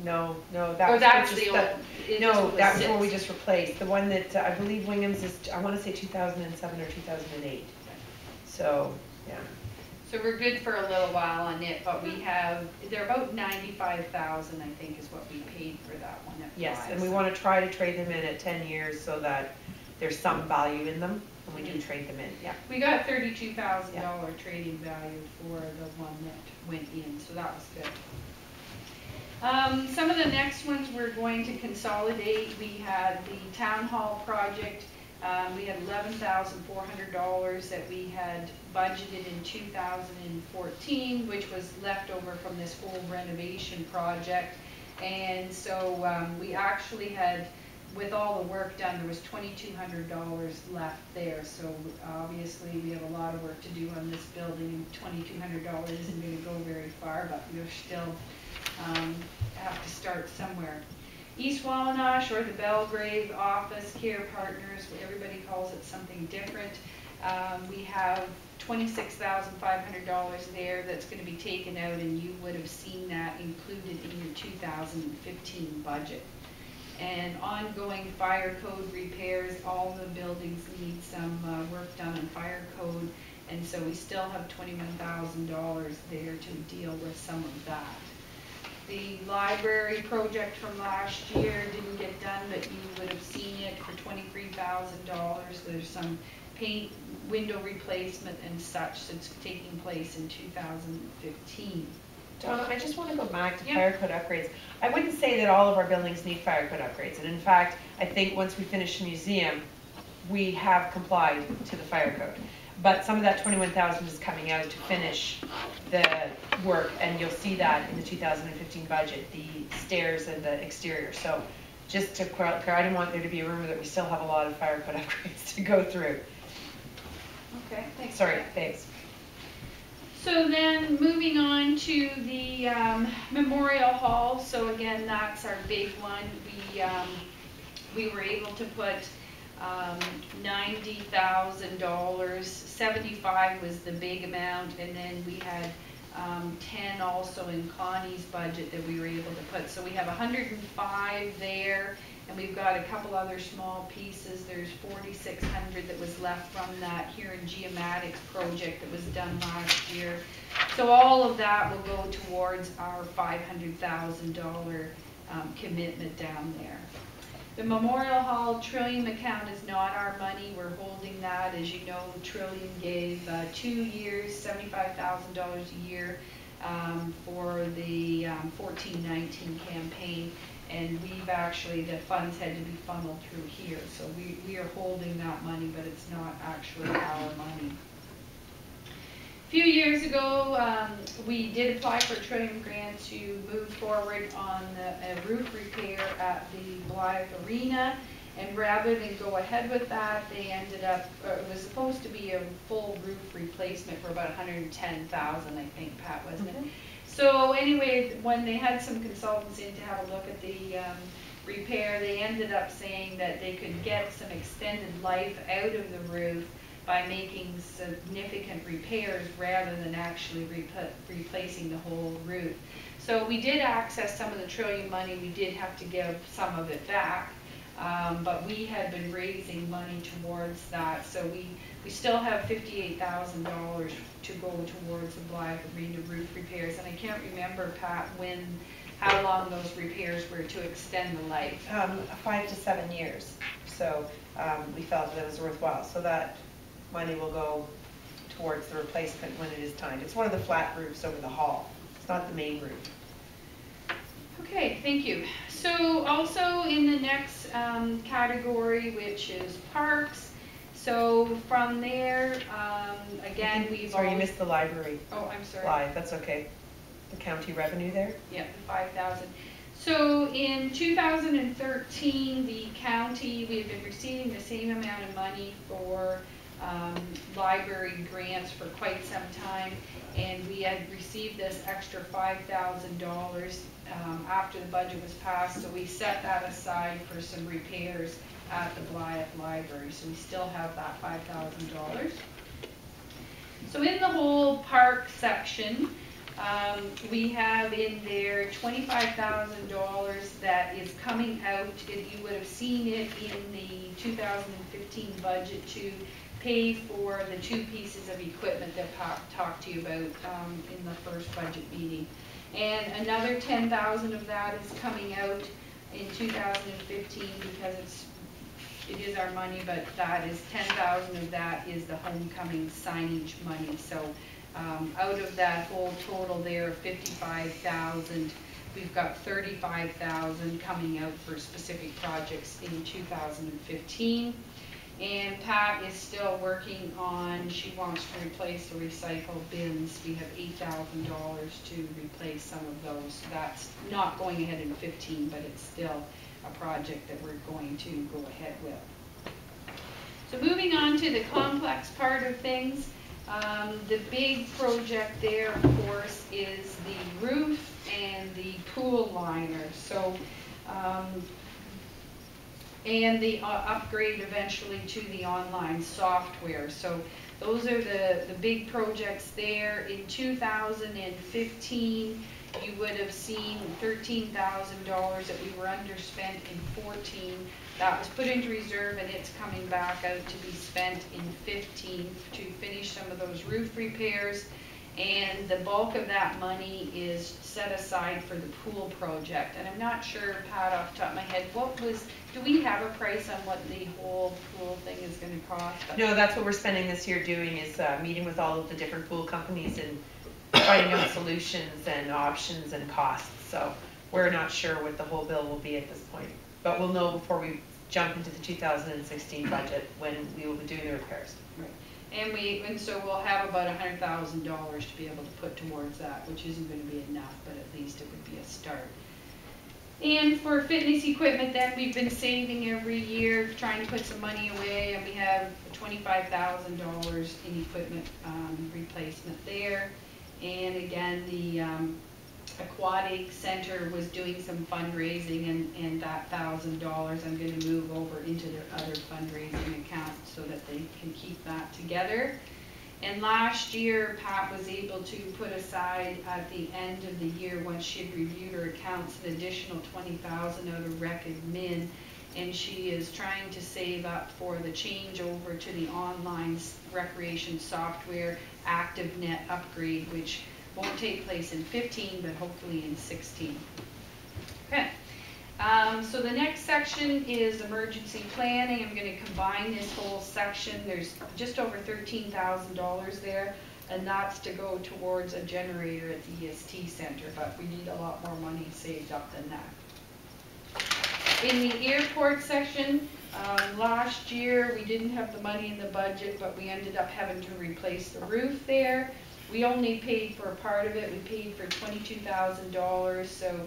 No, that Or was that's just the old, no, that was what we just replaced. The one that I believe Wingham's is, I want to say 2007 or 2008. So, yeah. So we're good for a little while on it, but we have, they're about $95,000, I think, is what we paid for that one at Yes, Blythe. and we want to try to trade them in at 10 years so that there's some value in them, and we do trade them in, yeah. We got $32,000 trading value for the one that went in, so that was good. Some of the next ones we're going to consolidate. We had the town hall project. We had $11,400 that we had budgeted in 2014, which was left over from this whole renovation project. And so we actually had, with all the work done, there was $2,200 left there. So obviously we have a lot of work to do on this building, and $2,200 isn't going to go very far, but we're still have to start somewhere. East Wallanosh, or the Belgrave Office Care Partners, everybody calls it something different. We have $26,500 there that's going to be taken out, and you would have seen that included in your 2015 budget. and ongoing fire code repairs. All the buildings need some work done on fire code, and so we still have $21,000 there to deal with some of that. The library project from last year didn't get done, but you would have seen it for $23,000. There's some paint, window replacement and such that's taking place in 2015. Donna, I just want to go back to Yeah. fire code upgrades. I wouldn't say that all of our buildings need fire code upgrades, and in fact, I think once we finish the museum, we have complied to the fire code. But some of that 21,000 is coming out to finish the work, and you'll see that in the 2015 budget, the stairs and the exterior. So just to clarify, I didn't want there to be a rumor that we still have a lot of fire code upgrades to go through. Okay, thanks. Sorry, thanks. So then moving on to the Memorial Hall. So again, that's our big one. We were able to put $90,000. 75 was the big amount, and then we had 10 also in Connie's budget that we were able to put. So we have 105 there, and we've got a couple other small pieces. There's 4,600 that was left from that here in Geomatics project that was done last year. So all of that will go towards our $500,000 commitment down there. The Memorial Hall Trillium account is not our money. We're holding that. As you know, Trillium gave 2 years, $75,000 a year for the 14-19 campaign. And we've actually, the funds had to be funneled through here. So we are holding that money, but it's not actually our money. A few years ago, we did apply for a Trillium grant to move forward on a roof repair at the Blythe Arena, and rather than go ahead with that, they ended up, it was supposed to be a full roof replacement for about $110,000, I think, Pat, wasn't it? So anyway, when they had some consultants in to have a look at the repair, they ended up saying that they could get some extended life out of the roof by making significant repairs rather than actually replacing the whole roof. So we did access some of the Trillium money. We did have to give some of it back, but we had been raising money towards that. So we still have $58,000 to go towards the Blythe Arena roof repairs. And I can't remember, Pat, how long those repairs were to extend the life. 5 to 7 years. So we felt that it was worthwhile. So that money will go towards the replacement when it is time. It's one of the flat roofs over the hall. It's not the main roof. Okay, thank you. So also in the next category, which is parks. So from there, again, we've Sorry, you missed the library. Oh, I'm sorry. Live, that's okay. The county revenue there? Yeah, the 5,000. So in 2013, the county, we have been receiving the same amount of money for library grants for quite some time, and we had received this extra $5,000 after the budget was passed, so we set that aside for some repairs at the Blythe Library. So we still have that $5,000. So in the whole park section, we have in there $25,000 that is coming out. If you would have seen it in the 2015 budget to pay for the 2 pieces of equipment that Pat talked to you about in the first budget meeting. And another $10,000 of that is coming out in 2015 because it is our money, but that is $10,000 of that is the homecoming signage money. So out of that whole total there of $55,000, we've got $35,000 coming out for specific projects in 2015. And Pat is still working on, she wants to replace the recycle bins. We have $8,000 to replace some of those. So that's not going ahead in 15, but it's still a project that we're going to go ahead with. So moving on to the complex part of things, the big project there, of course, is the roof and the pool liner. So, and the upgrade eventually to the online software. So those are the big projects there. In 2015, you would have seen $13,000 that we were underspent in 14. That was put into reserve, and it's coming back out to be spent in 15 to finish some of those roof repairs. And the bulk of that money is set aside for the pool project. And I'm not sure, Pat, off the top of my head, do we have a price on what the whole pool thing is gonna cost? No, that's what we're spending this year doing, is meeting with all of the different pool companies and finding out solutions and options and costs. So we're not sure what the whole bill will be at this point. But we'll know before we jump into the 2016 budget when we will be doing the repairs. Right. And so we'll have about $100,000 to be able to put towards that, which isn't going to be enough, but at least it would be a start. And for fitness equipment, then we've been saving every year, trying to put some money away, and we have $25,000 in equipment replacement there. And again, the Aquatic Center was doing some fundraising, and that $1,000 I'm going to move over into their other fundraising account so that they can keep that together. And last year, Pat was able to put aside at the end of the year, once she had reviewed her accounts, an additional $20,000 out of Rec Admin, and she is trying to save up for the changeover to the online recreation software ActiveNet upgrade, which won't take place in 15, but hopefully in 16. Okay. So the next section is emergency planning. I'm going to combine this whole section. There's just over $13,000 there, and that's to go towards a generator at the EST Center, but we need a lot more money saved up than that. In the airport section, last year we didn't have the money in the budget, but we ended up having to replace the roof there. We only paid for a part of it. We paid for $22,000, so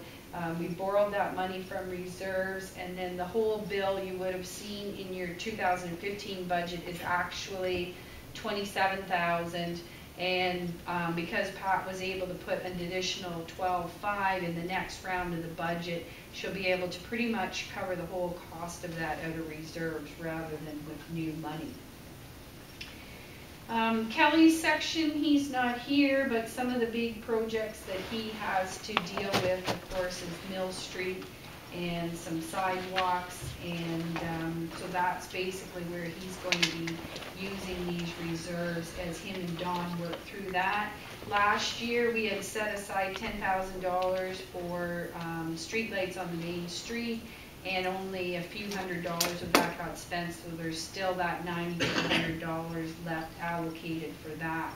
we borrowed that money from reserves, and then the whole bill you would have seen in your 2015 budget is actually $27,000. And because Pat was able to put an additional $12,500 in the next round of the budget, she'll be able to pretty much cover the whole cost of that out of reserves rather than with new money. Kelly's section, he's not here, but some of the big projects that he has to deal with, of course, is Mill Street and some sidewalks, and so that's basically where he's going to be using these reserves as him and Dawn work through that. Last year we had set aside $10,000 for streetlights on the main street, and only a few $100s of that got spent, so there's still that $9,200 left allocated for that.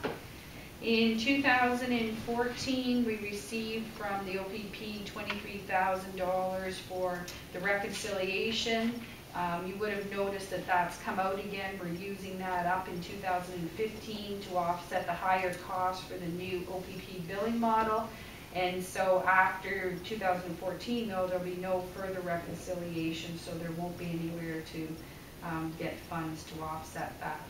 In 2014, we received from the OPP $23,000 for the reconciliation. You would have noticed that that's come out again. We're using that up in 2015 to offset the higher cost for the new OPP billing model. And so after 2014, though, there'll be no further reconciliation, so there won't be anywhere to get funds to offset that.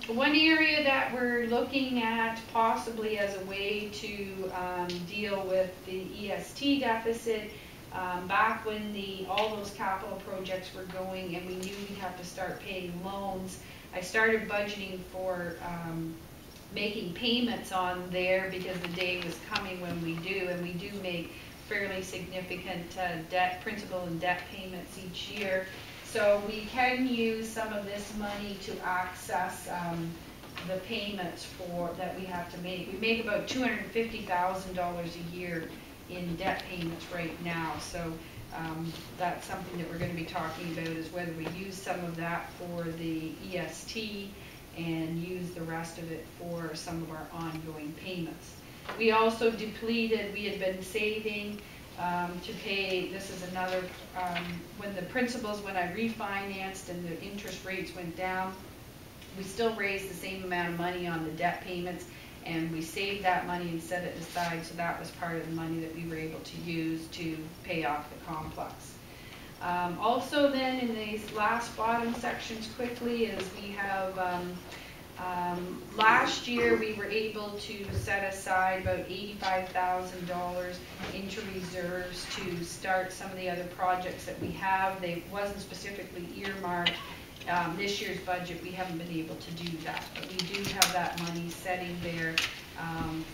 One area that we're looking at possibly as a way to deal with the EST deficit, back when all those capital projects were going and we knew we'd have to start paying loans, I started budgeting for making payments on there because the day was coming when we do, and we do make fairly significant principal and debt payments each year. So we can use some of this money to access the payments that we have to make. We make about $250,000 a year in debt payments right now. So that's something that we're going to be talking about, is whether we use some of that for the EST and use the rest of it for some of our ongoing payments. We also depleted, we had been saving to pay, this is another, when the principals, when I refinanced and the interest rates went down, we still raised the same amount of money on the debt payments, and we saved that money and set it aside, so that was part of the money that we were able to use to pay off the complex. Also then in these last bottom sections quickly is we have, last year we were able to set aside about $85,000 into reserves to start some of the other projects that we have. They wasn't specifically earmarked. This year's budget we haven't been able to do that, but we do have that money setting there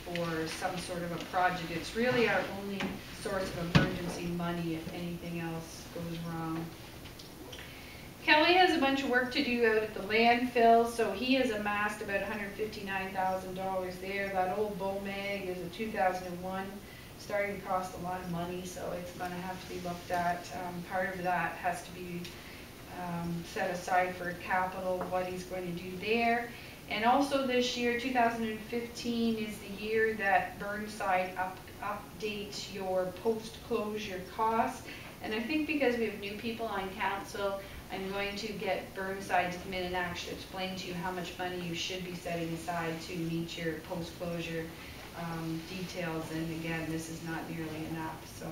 for some sort of a project. It's really our only source of emergency money if anything else goes wrong. Kelly has a bunch of work to do out at the landfill, so he has amassed about $159,000 there. That old Bomag is a 2001, starting to cost a lot of money, so it's going to have to be looked at. Part of that has to be set aside for capital, what he's going to do there. And also this year, 2015, is the year that Burnside updates your post-closure costs. And I think because we have new people on council, I'm going to get Burnside to come in and actually explain to you how much money you should be setting aside to meet your post-closure details. And again, this is not nearly enough. So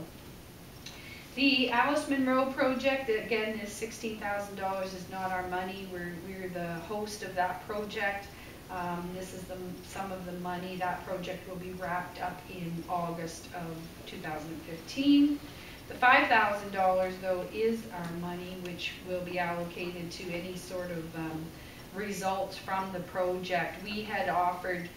the Alice Monroe project, again, is $16,000 is not our money. We're the host of that project. This is some of the money. That project will be wrapped up in August of 2015. The $5,000 though is our money, which will be allocated to any sort of results from the project. We had offered,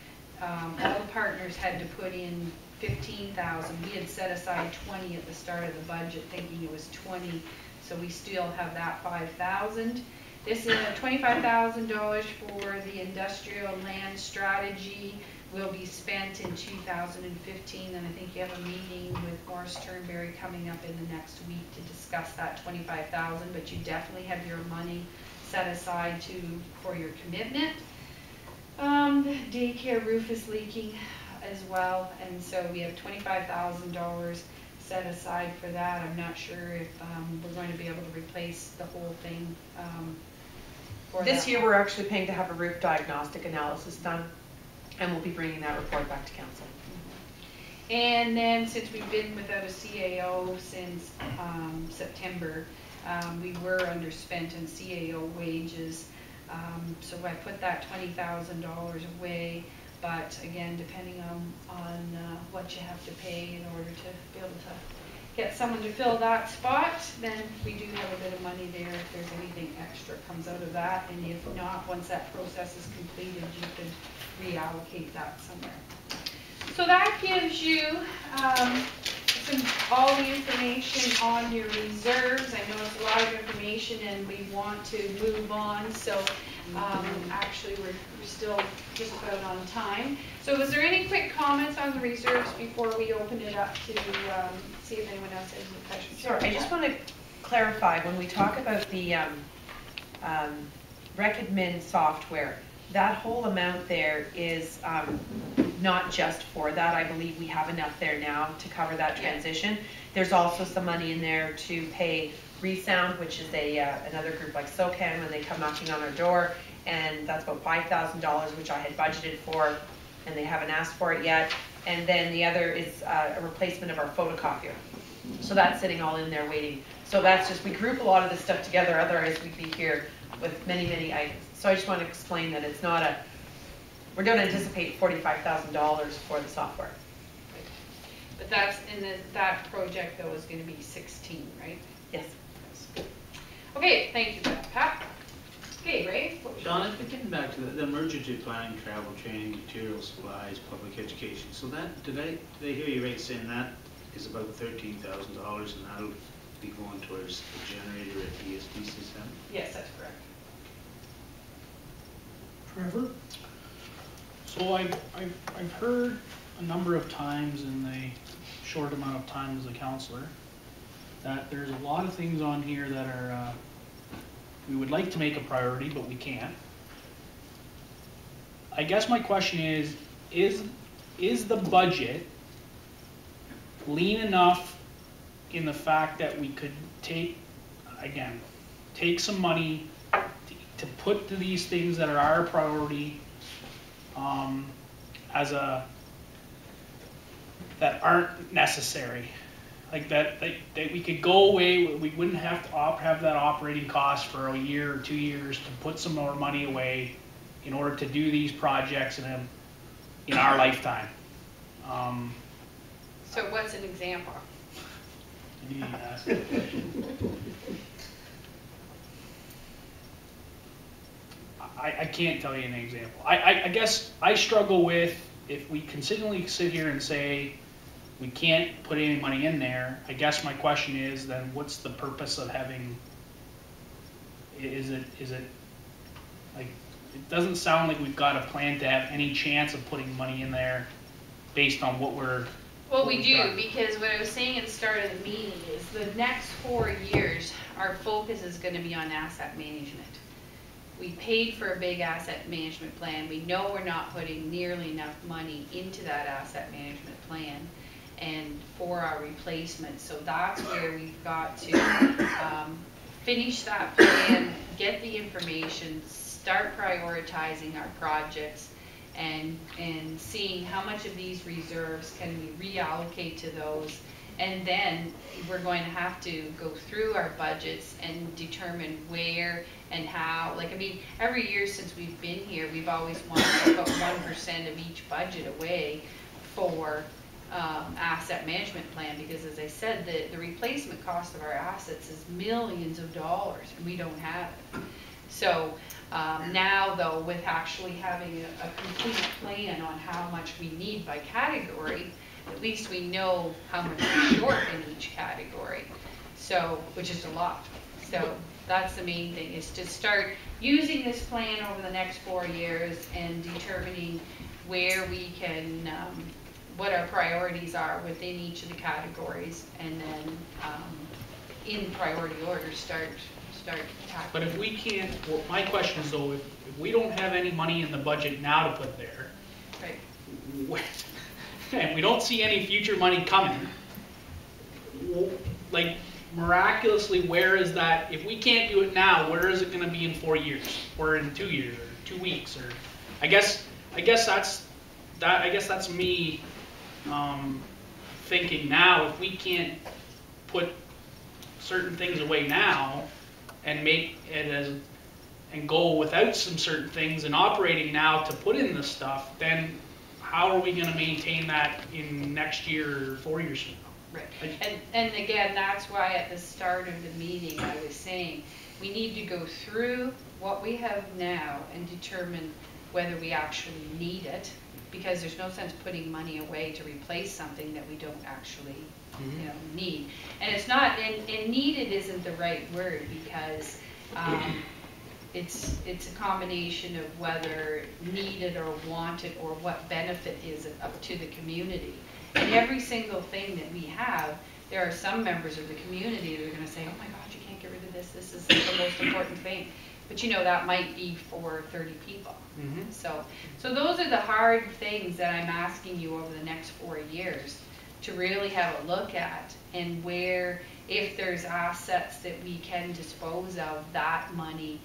all the partners had to put in $15,000. We had set aside 20 at the start of the budget, thinking it was 20, so we still have that $5,000. This is $25,000 for the industrial land strategy. Will be spent in 2015, and I think you have a meeting with Morris Turnberry coming up in the next week to discuss that $25,000, but you definitely have your money set aside for your commitment. The daycare roof is leaking as well, and so we have $25,000 set aside for that. I'm not sure if we're going to be able to replace the whole thing. This year we're actually paying to have a roof diagnostic analysis done, and we'll be bringing that report back to council. And then since we've been without a CAO since September, we were underspent in CAO wages. So I put that $20,000 away, but again, depending on what you have to pay in order to be able to get someone to fill that spot, then we do have a bit of money there if there's anything extra comes out of that. And if not, once that process is completed, you could reallocate that somewhere. So that gives you all the information on your reserves. I know it's a lot of information and we want to move on, so actually we're still just about on time. So was there any quick comments on the reserves before we open it up to see if anyone else has any questions? Sure, I just want to clarify, when we talk about the Recommend software, that whole amount there is not just for that. I believe we have enough there now to cover that transition. There's also some money in there to pay Resound, which is another group like SOCAN when they come knocking on our door, and that's about $5,000, which I had budgeted for, and they haven't asked for it yet. And then the other is a replacement of our photocopier. So that's sitting all in there waiting. So that's just, we group a lot of this stuff together, otherwise we'd be here with many, many items. So I just want to explain that it's not we don't anticipate $45,000 for the software. But that's that project though is going to be 16, right? Yes. Okay, thank you for that, Pat. Okay, Ray? Donna, getting back to the emergency planning, travel, training, material supplies, public education. So that, did I hear you right saying that is about $13,000 and that'll be going towards the generator at the ESDC Center? Yes, that's correct. Trevor? So I've heard a number of times in the short amount of time as a counselor that there's a lot of things on here that are we would like to make a priority, but we can't. I guess my question is the budget lean enough in the fact that we could take some money to put to these things that are our priority that aren't necessary, like that we could go away, we wouldn't have to have that operating cost for a year or 2 years to put some more money away in order to do these projects in our lifetime. So what's an example? You need to ask that question. I can't tell you an example. I guess I struggle with if we continually sit here and say we can't put any money in there, I guess my question is then what's the purpose of having, is it like, it doesn't sound like we've got a plan to have any chance of putting money in there based on what we're. Well, we we've do, done. because what I was saying at the start of the meeting is the next 4 years, our focus is gonna be on asset management. We paid for a big asset management plan. We know we're not putting nearly enough money into that asset management plan and for our replacement. So that's where we've got to finish that plan, get the information, start prioritizing our projects, and seeing how much of these reserves can we reallocate to those. And then we're going to have to go through our budgets and determine where and how. Like, I mean, every year since we've been here, we've always wanted to put 1% of each budget away for asset management plan, because as I said, the replacement cost of our assets is millions of dollars, and we don't have it. So now, though, with actually having a complete plan on how much we need by category, at least we know how much we're short in each category, so, which is a lot. So that's the main thing, is to start using this plan over the next 4 years and determining where we can, what our priorities are within each of the categories, and then in priority order start tackling. But if we can't, well, my question is though, if we don't have any money in the budget now to put there, Right. and we don't see any future money coming, like miraculously, where is that? If we can't do it now, where is it going to be in 4 years, or in 2 years, or 2 weeks, or I guess that's me thinking now. If we can't put certain things away now and make it as and go without some certain things and operating now to put in the stuff, then how are we going to maintain that in next year or 4 years from now? Right, and again, that's why at the start of the meeting I was saying, we need to go through what we have now and determine whether we actually need it, because there's no sense putting money away to replace something that we don't actually need. And it's not, and needed isn't the right word, because it's a combination of whether needed or wanted or what benefit is up to the community. And every single thing that we have, there are some members of the community that are going to say, oh my God, you can't get rid of this, this is the most important thing. But you know, that might be for 30 people. Mm-hmm. So those are the hard things that I'm asking you over the next 4 years to really have a look at, and where, if there's assets that we can dispose of, that money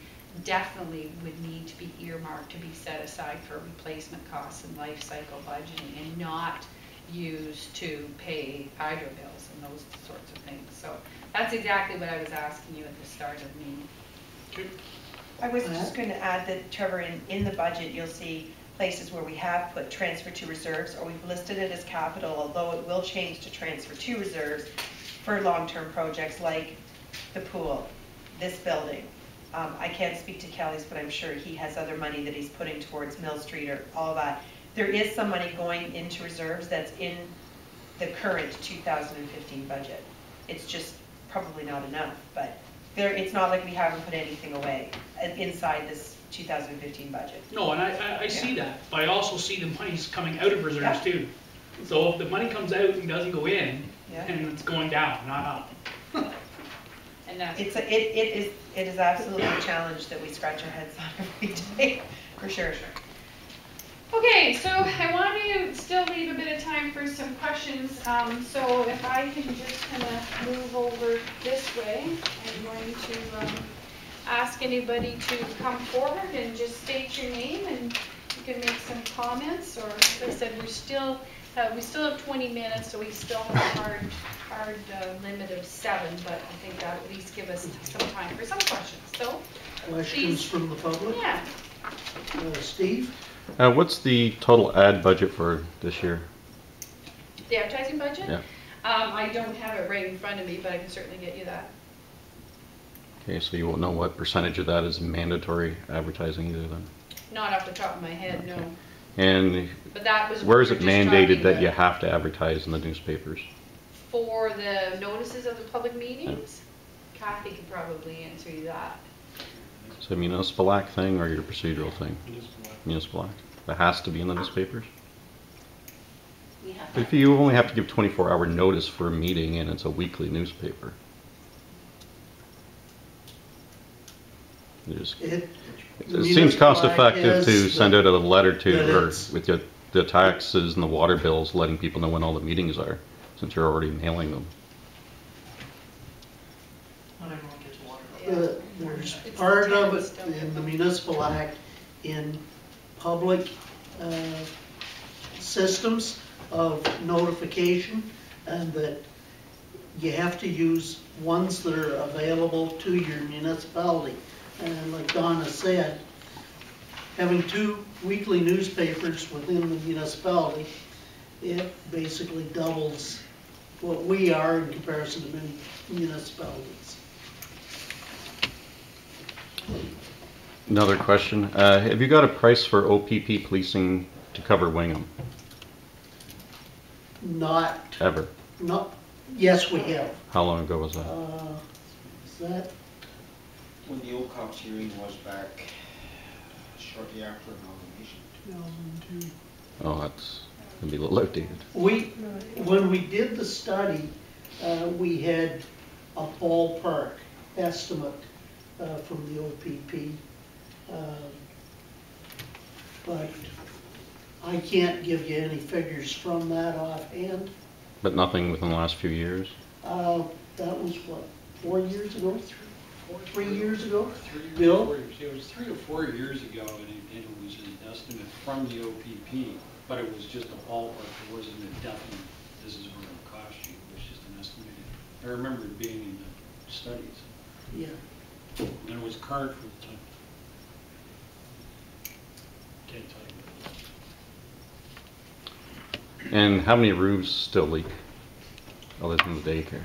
definitely would need to be earmarked to be set aside for replacement costs and life cycle budgeting, and not used to pay hydro bills and those sorts of things. So that's exactly what I was asking you at the start of the meeting. Okay. I was just going to add that, Trevor, in the budget, you'll see places where we have put transfer to reserves, or we've listed it as capital, although it will change to transfer to reserves for long-term projects like the pool, this building. I can't speak to Kelly's, but I'm sure he has other money that he's putting towards Mill Street or all that. There is some money going into reserves that's in the current 2015 budget. It's just probably not enough, but it's not like we haven't put anything away inside this 2015 budget. No, and I see that, but I also see the money's coming out of reserves Yeah. too. So if the money comes out and doesn't go in, Yeah. and it's going down, not up. And that's It is absolutely a challenge that we scratch our heads on every day, for sure. okay. So I want to still leave a bit of time for some questions. So if I can just kind of move over this way, I'm going to ask anybody to come forward and just state your name, and you can make some comments. Or, as I said, we still have 20 minutes, so we still have a hard limit of 7, but I think that'll at least give us some time for some questions. So, Questions from the public? yeah. Steve? What's the total ad budget for this year? The advertising budget? Yeah. I don't have it right in front of me, but I can certainly get you that. Okay, so you won't know what percentage of that is mandatory advertising either then? Not off the top of my head, no. And But that was. where is we're it just mandated talking that you about have to advertise in the newspapers? For the notices of the public meetings? Kathy could probably answer you that. Is it a municipal act thing or your procedural thing? Municipal act. That has to be in the newspapers? We have But if that. you only have to give 24-hour notice for a meeting and it's a weekly newspaper. It seems cost effective to send out a letter to, or with the taxes and the water bills, letting people know when all the meetings are, since you're already mailing them. Not everyone gets water. There's It's part of tenants, it don't in the they? municipal act in public systems of notification, and that you have to use ones that are available to your municipality. And like Donna said, having 2 weekly newspapers within the municipality, it basically doubles what we are in comparison to many municipalities. Another question. Have you got a price for OPP policing to cover Wingham? Not, Ever? yes, we have. How long ago was that? Is that, When the old cops hearing was back shortly after nomination. Oh, that's gonna be a little outdated. when we did the study, we had a ballpark estimate from the OPP. But I can't give you any figures from that offhand. But nothing within the last few years? That was what, 4 years ago? 3 years ago? Bill? Bill? It was 3 or 4 years ago, and it was an estimate from the OPP, but it was just a ballpark. It wasn't a definite, this is what it'll cost you. It was just an estimate. I remember it being in the studies, Yeah. and it was current for the time. Can't tell you. And how many roofs still leak, other than the daycare?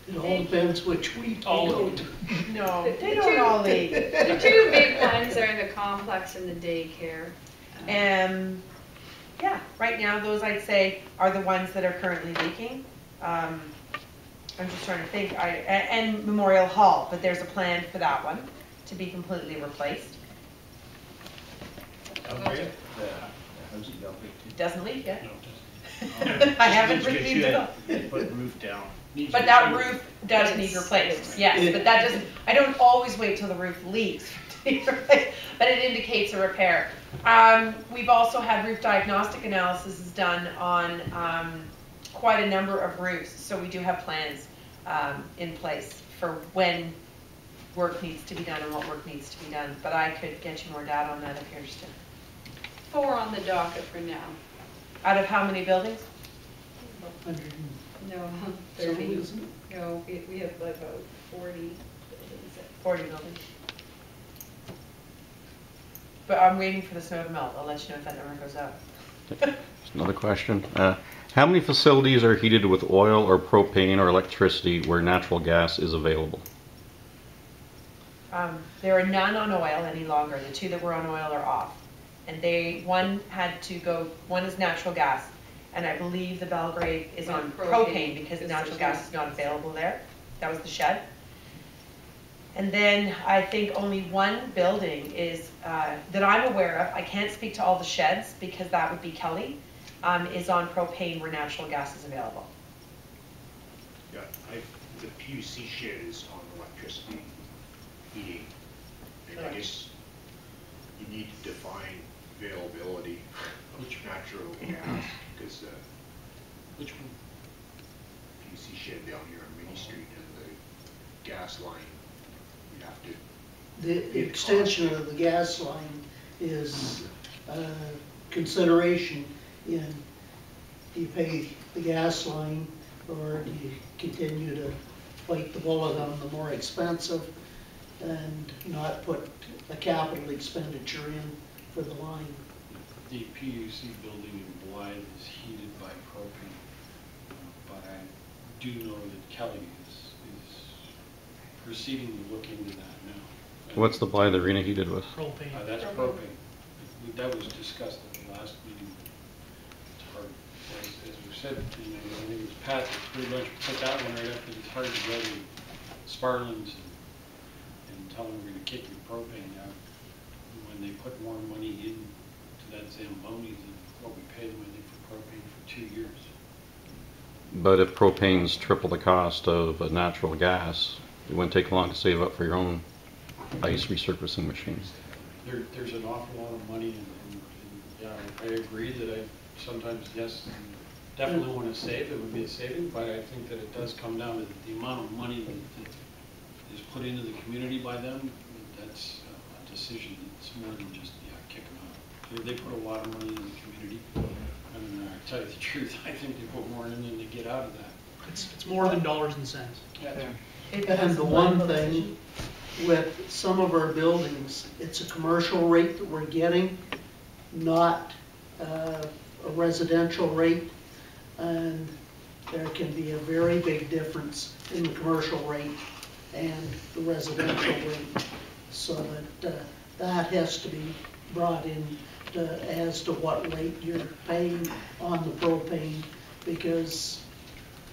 It all depends which week you All go of to. No, they don't all leak. The 2 big ones are the complex and the daycare. Yeah, right now, those I'd say are the ones that are currently leaking. I'm just trying to think, and Memorial Hall, but there's a plan for that one to be completely replaced. It doesn't leak yet. No, it doesn't. I haven't received it all. Put the roof down. Needs But to that be- roof does need It's- replaced, yes, but that doesn't, I don't always wait till the roof leaks to be replaced, but it indicates a repair. We've also had roof diagnostic analysis done on quite a number of roofs, so we do have plans in place for when work needs to be done and what work needs to be done, but I could get you more data on that if you're interested. 4 on the docket for now. Out of how many buildings? 100 and No, some, 30. isn't it? No, we have like about 40 buildings. 40 buildings. But I'm waiting for the snow to melt, I'll let you know if that number goes up. Another question. How many facilities are heated with oil or propane or electricity where natural gas is available? There are none on oil any longer. The 2 that were on oil are off. And one is natural gas. And I believe the Belgrade is on propane because natural gas is not available there. That was the shed. And then I think only one building is, that I'm aware of, I can't speak to all the sheds because that would be Kelly, is on propane where natural gas is available. Yeah, the PUC shed is on electricity heating. And I guess you need to define availability of natural gas, because Which one? PUC shed down here on Main Street and the gas line, you have to. The extension of the gas line is consideration in, do you pay the gas line or do you continue to bite the bullet on the more expensive and not put a capital expenditure in for the line? The PUC building in Blythe is heated by propane, but I do know that Kelly is proceeding to look into that now. What's the Blythe Arena heated with? Propane. That's propane. that was discussed at the last meeting. It's hard, as we said, you know, I think it was Pat that pretty much put that one right up, that it's hard to go to Sparlands and tell them we're gonna kick your propane out when they put more money into that Zamboni than what we paid them, I think, for propane for 2 years. But if propane's triple the cost of a natural gas, it wouldn't take long to save up for your own ice resurfacing machines. There's an awful lot of money, and yeah, I agree that I sometimes, yes, definitely want to save, it would be a saving, but I think that it does come down to the amount of money that is put into the community by them. That's a decision that's more than just, yeah, kick them out. They put a lot of money in the community, and I tell you the truth, I think they put more in than they get out of that. It's more than dollars and cents. Yeah. And the one thing with some of our buildings, it's a commercial rate that we're getting, not a residential rate. And there can be a very big difference in the commercial rate and the residential rate. So that that has to be brought in as to what rate you're paying on the propane, because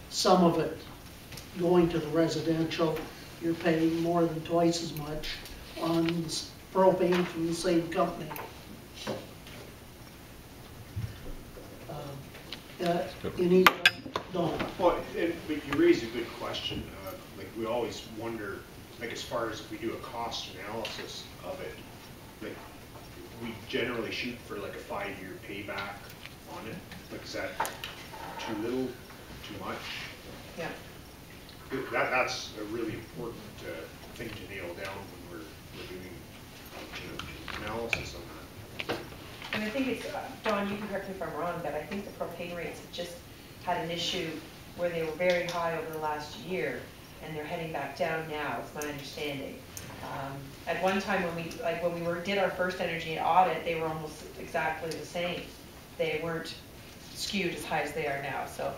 some of it going to the residential, you're paying more than twice as much on propane from the same company. Any, Don? Well, but you raised a good question. Like, we always wonder, like, as far as if we do a cost analysis of it, like, we generally shoot for like a 5-year payback on it. Like, is that too little, too much? Yeah. That's a really important thing to nail down when we're doing, you know, analysis on that. And I think it's, Dawn, you can correct me if I'm wrong, but I think the propane rates have just had an issue where they were very high over the last year, and they're heading back down now, is my understanding. At one time when we did our first energy audit, they were almost exactly the same. They weren't skewed as high as they are now, so.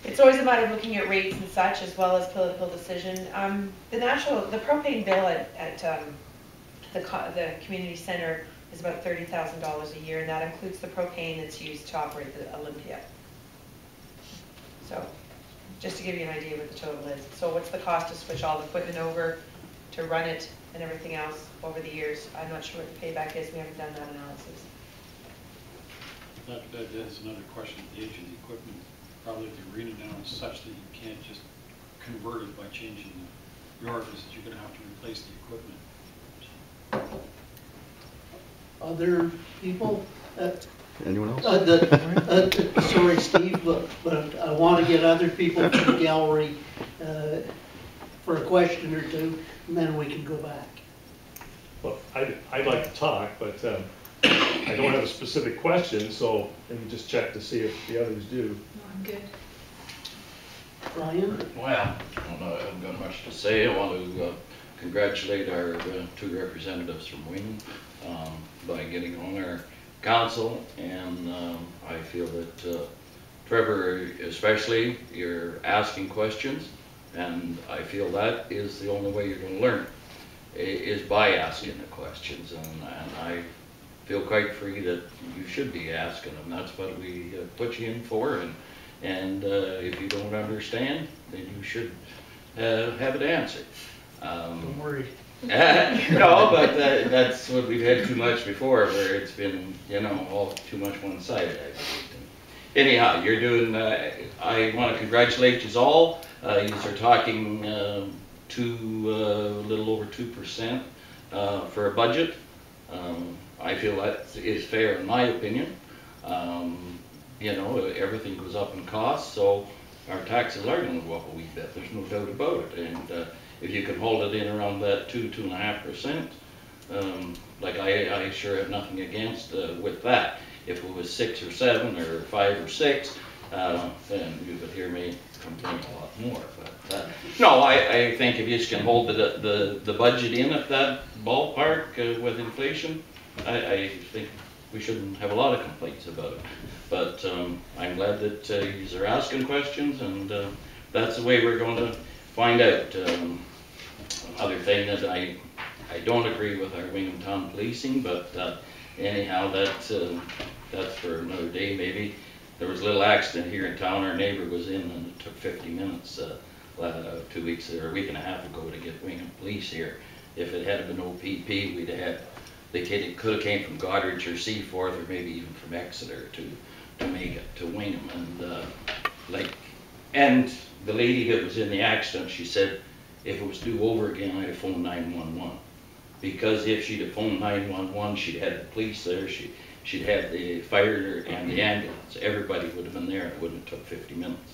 It's always a matter of looking at rates and such, as well as political decision. The propane bill at the community center is about $30,000 a year, and that includes the propane that's used to operate the Olympia. So, just to give you an idea what the total is. So what's the cost to switch all the equipment over, to run it, and everything else over the years? I'm not sure what the payback is, we haven't done that analysis. That is another question. The age of the equipment, probably the arena now is such that you can't just convert it by changing the orifices. You're going to have to replace the equipment. Other people that Anyone else? sorry, Steve, but I want to get other people from the gallery for a question or two, and then we can go back. Well, I'd like to talk, but I don't have a specific question, so let me just check to see if the others do. No, I'm good. Brian? Well, I don't know, I haven't got much to say. I want to congratulate our 2 representatives from Wayne by getting on our council, and I feel that Trevor especially, you're asking questions, and I feel that is the only way you're going to learn, is by asking the questions, and I feel quite free that you should be asking them. That's what we put you in for, and if you don't understand, then you should have it answered. Don't worry. No, but that's what we've had too much before, where it's been, you know, all too much one-sided, I believe. Anyhow, you're doing, I want to congratulate you all. You are talking to a little over 2% for a budget. I feel that is fair in my opinion. You know, everything goes up in cost, so our taxes are going to go up a wee bit. There's no doubt about it. And if you can hold it in around that 2.5%, like I sure have nothing against with that. If it was 6 or 7 or 5 or 6, then you would hear me complain a lot more. But no, I think if you just can hold the budget in at that ballpark with inflation, I think we shouldn't have a lot of complaints about it. But I'm glad that you are asking questions, and that's the way we're going to find out. Other thing that I don't agree with our Wingham Town policing, but anyhow, that's for another day maybe. There was a little accident here in town, our neighbor was in, and it took 50 minutes, 2 weeks or a week and a half ago to get Wingham Police here. If it had been OPP, we'd have had, it could have came from Goderich or Seaforth, or maybe even from Exeter to make it to Wingham. And and the lady that was in the accident, she said, if it was due over again, I'd have phoned 911. Because if she'd have phoned 911, she'd had the police there, she'd had the fire and the ambulance. Everybody would have been there, it wouldn't have took 50 minutes.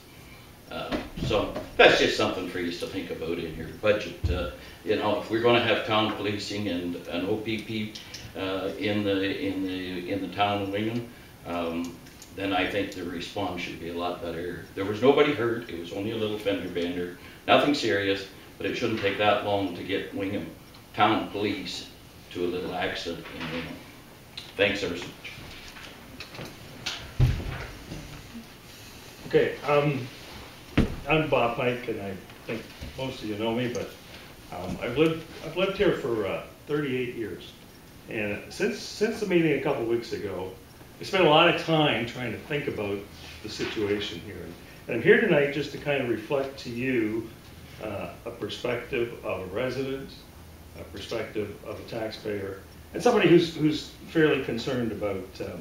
So that's just something for you to think about in your budget. You know, if we're going to have town policing and an OPP in the town of Wingham, then I think the response should be a lot better. There was nobody hurt, it was only a little fender bender, nothing serious, but it shouldn't take that long to get Wingham Town Police to a little accident in Wingham. Thanks ever so much. Okay, I'm Bob Pike, and I think most of you know me, but I've lived here for 38 years. And since the meeting a couple weeks ago, I spent a lot of time trying to think about the situation here. And I'm here tonight just to kind of reflect to you a perspective of a resident, a perspective of a taxpayer, and somebody who's fairly concerned about the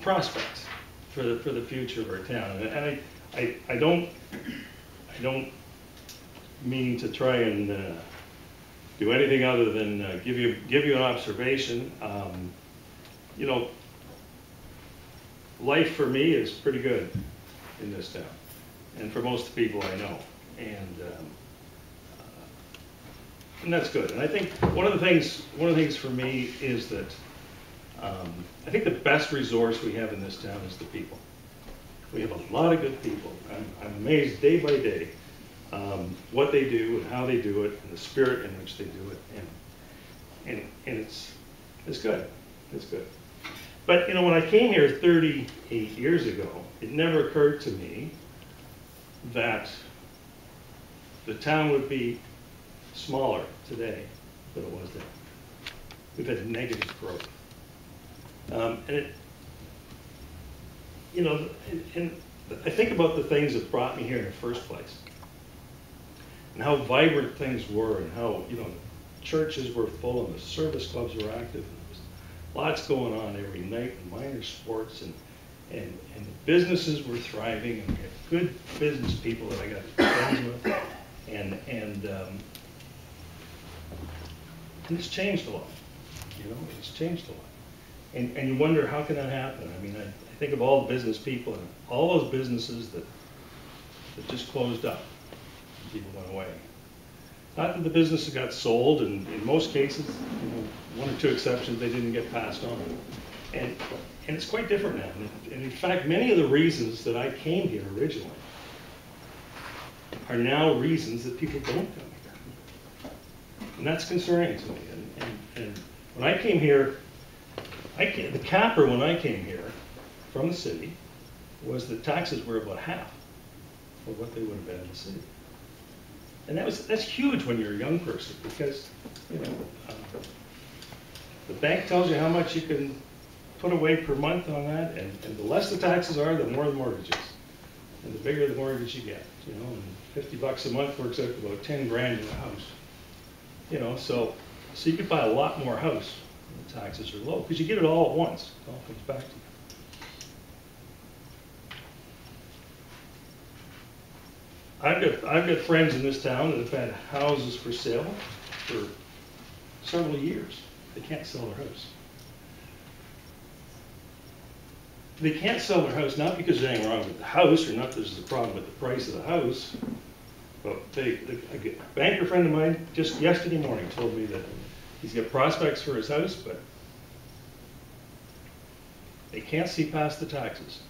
prospects for the future of our town. And I don't mean to try and do anything other than give you an observation. You know, life for me is pretty good in this town, and for most of the people I know, and that's good. And I think one of the things for me is that I think the best resource we have in this town is the people. We have a lot of good people. I'm amazed day by day what they do and how they do it and the spirit in which they do it, and it's good. It's good. But you know, when I came here 38 years ago, it never occurred to me that the town would be smaller today than it was then. We've had negative growth. And it, you know, and I think about the things that brought me here in the first place, and how vibrant things were, and how, you know, churches were full and the service clubs were active. And there was lots going on every night, and minor sports, and the businesses were thriving, and we had good business people that I got friends with, and it's changed a lot. You know, it's changed a lot. And you wonder, how can that happen? I mean, I think of all the business people and all those businesses that just closed up. People went away. Not that the businesses got sold, and in most cases, you know, one or two exceptions, they didn't get passed on. And it's quite different now. And in fact, many of the reasons that I came here originally are now reasons that people don't come here. And that's concerning to me. And when I came here, the capper when I came here from the city was that taxes were about half of what they would have been in the city. And that's huge when you're a young person, because, you know, the bank tells you how much you can put away per month on that, and the less the taxes are, the more the mortgage is, and the bigger the mortgage you get, you know, and $50 a month works out to about 10 grand in a house, you know, so you could buy a lot more house when the taxes are low, because you get it all at once. It all comes back to you. I've got friends in this town that have had houses for sale for several years. They can't sell their house. They can't sell their house not because there's anything wrong with the house, or not there's a problem with the price of the house, but a banker friend of mine just yesterday morning told me that he's got prospects for his house, but they can't see past the taxes.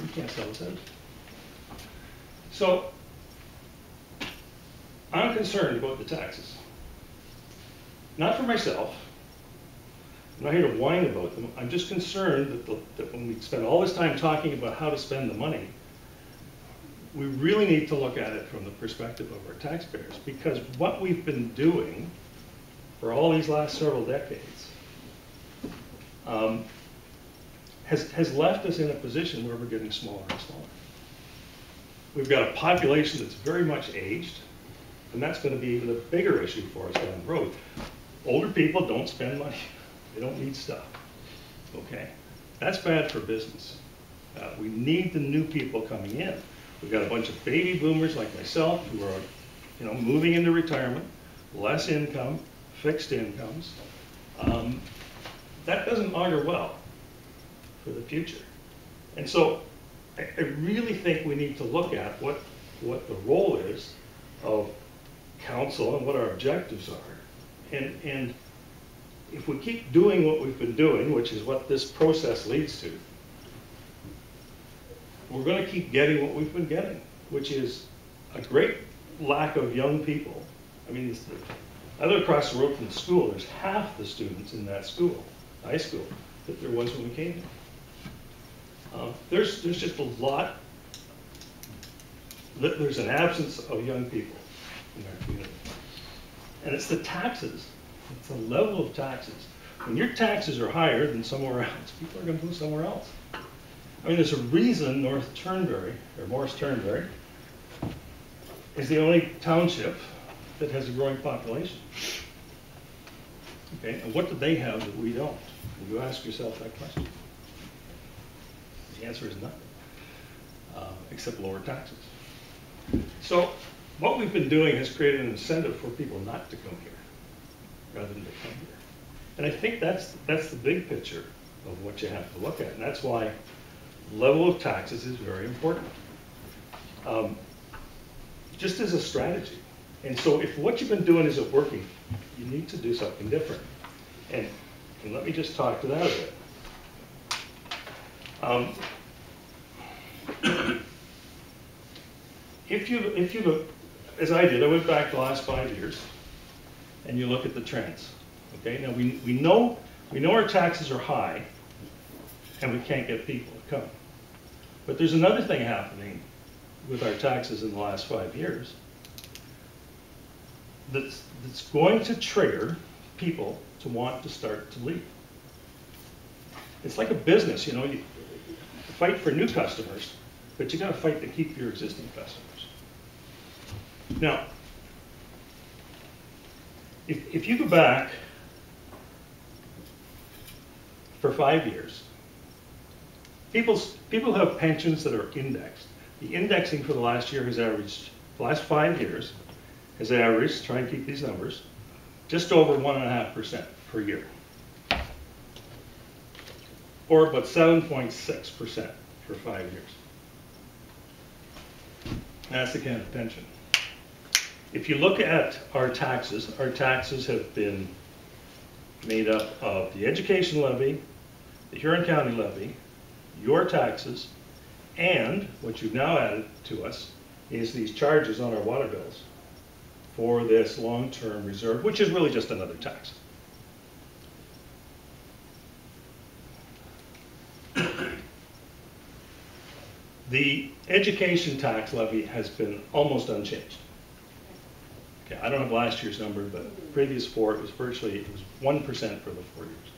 He can't sell his house. So, I'm concerned about the taxes. Not for myself. I'm not here to whine about them. I'm just concerned that when we spend all this time talking about how to spend the money, we really need to look at it from the perspective of our taxpayers. Because what we've been doing for all these last several decades has left us in a position where we're getting smaller and smaller. We've got a population that's very much aged, and that's going to be even a bigger issue for us down the road. Older people don't spend money. They don't need stuff. Okay? That's bad for business. We need the new people coming in. We've got a bunch of baby boomers like myself who are, moving into retirement, less income, fixed incomes. That doesn't augur well for the future. And so I really think we need to look at what the role is of council and what our objectives are. And if we keep doing what we've been doing, which is what this process leads to, we're going to keep getting what we've been getting, which is a great lack of young people. I mean, I live across the road from the school. There's half the students in that school, high school, that there was when we came here. There's just a lot, there's an absence of young people in our community. And it's the taxes, it's the level of taxes. When your taxes are higher than somewhere else, people are going to go somewhere else. I mean, there's a reason North Turnberry, or Morris Turnberry, is the only township that has a growing population. Okay, and what do they have that we don't? Will you ask yourself that question? The answer is nothing, except lower taxes. So what we've been doing has created an incentive for people not to come here, rather than to come here. And I think that's the big picture of what you have to look at, and that's why level of taxes is very important, just as a strategy. And so if what you've been doing isn't working, you need to do something different. And let me just talk to that a bit. If you look, as I did, I went back the last 5 years, and you look at the trends. Okay, now we know our taxes are high, and we can't get people to come. But there's another thing happening with our taxes in the last 5 years that's going to trigger people to want to start to leave. It's like a business, you fight for new customers, but you got to fight to keep your existing customers. Now, if you go back for 5 years, people have pensions that are indexed. The indexing for the last year has averaged, the last 5 years, has averaged, try and keep these numbers, just over 1.5% per year. Or about 7.6% for 5 years. That's the Canada pension. If you look at our taxes have been made up of the education levy, the Huron County levy, your taxes, and what you've now added to us is these charges on our water bills for this long-term reserve, which is really just another tax. The education tax levy has been almost unchanged. Okay, I don't have last year's number, but the previous four, it was 1% for the 4 years.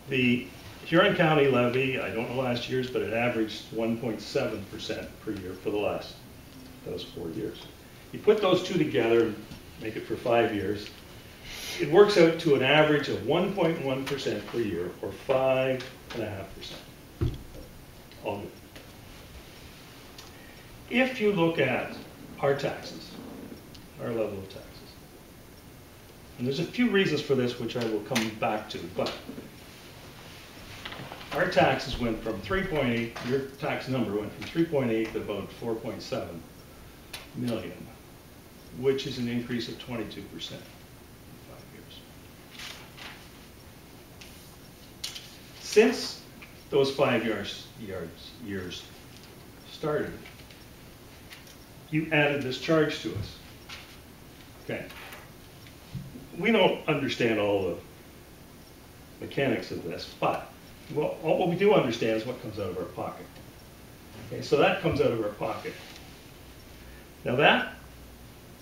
The Huron County levy, I don't know last year's, but it averaged 1.7% per year for those 4 years. You put those two together and make it for 5 years, it works out to an average of 1.1% per year, or 5.5%. All good. If you look at our taxes, our level of taxes, and there's a few reasons for this which I will come back to, but our taxes went from 3.8, your tax number went from 3.8 to about 4.7 million, which is an increase of 22% in 5 years. Since those 5 years started, you added this charge to us. Okay. We don't understand all the mechanics of this, but what we do understand is what comes out of our pocket. Okay, so that comes out of our pocket. Now that,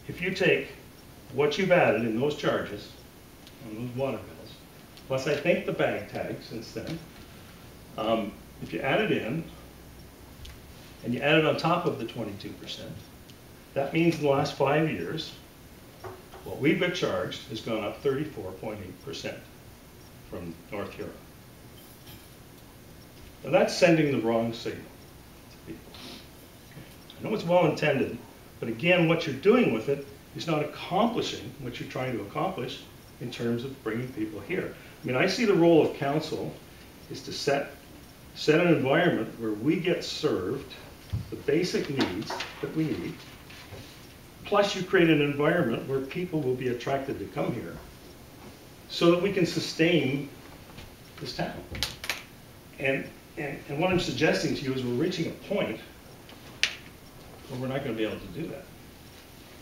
if you take what you've added in those charges on those water bills, plus I think the bag tag since then, if you add it in, and you add it on top of the 22%, that means in the last 5 years, what we've been charged has gone up 34.8% from North Huron. Now that's sending the wrong signal to people. I know it's well intended, but again, what you're doing with it is not accomplishing what you're trying to accomplish in terms of bringing people here. I mean, I see the role of council is to set an environment where we get served the basic needs that we need, plus you create an environment where people will be attracted to come here so that we can sustain this town. And what I'm suggesting to you is we're reaching a point where we're not going to be able to do that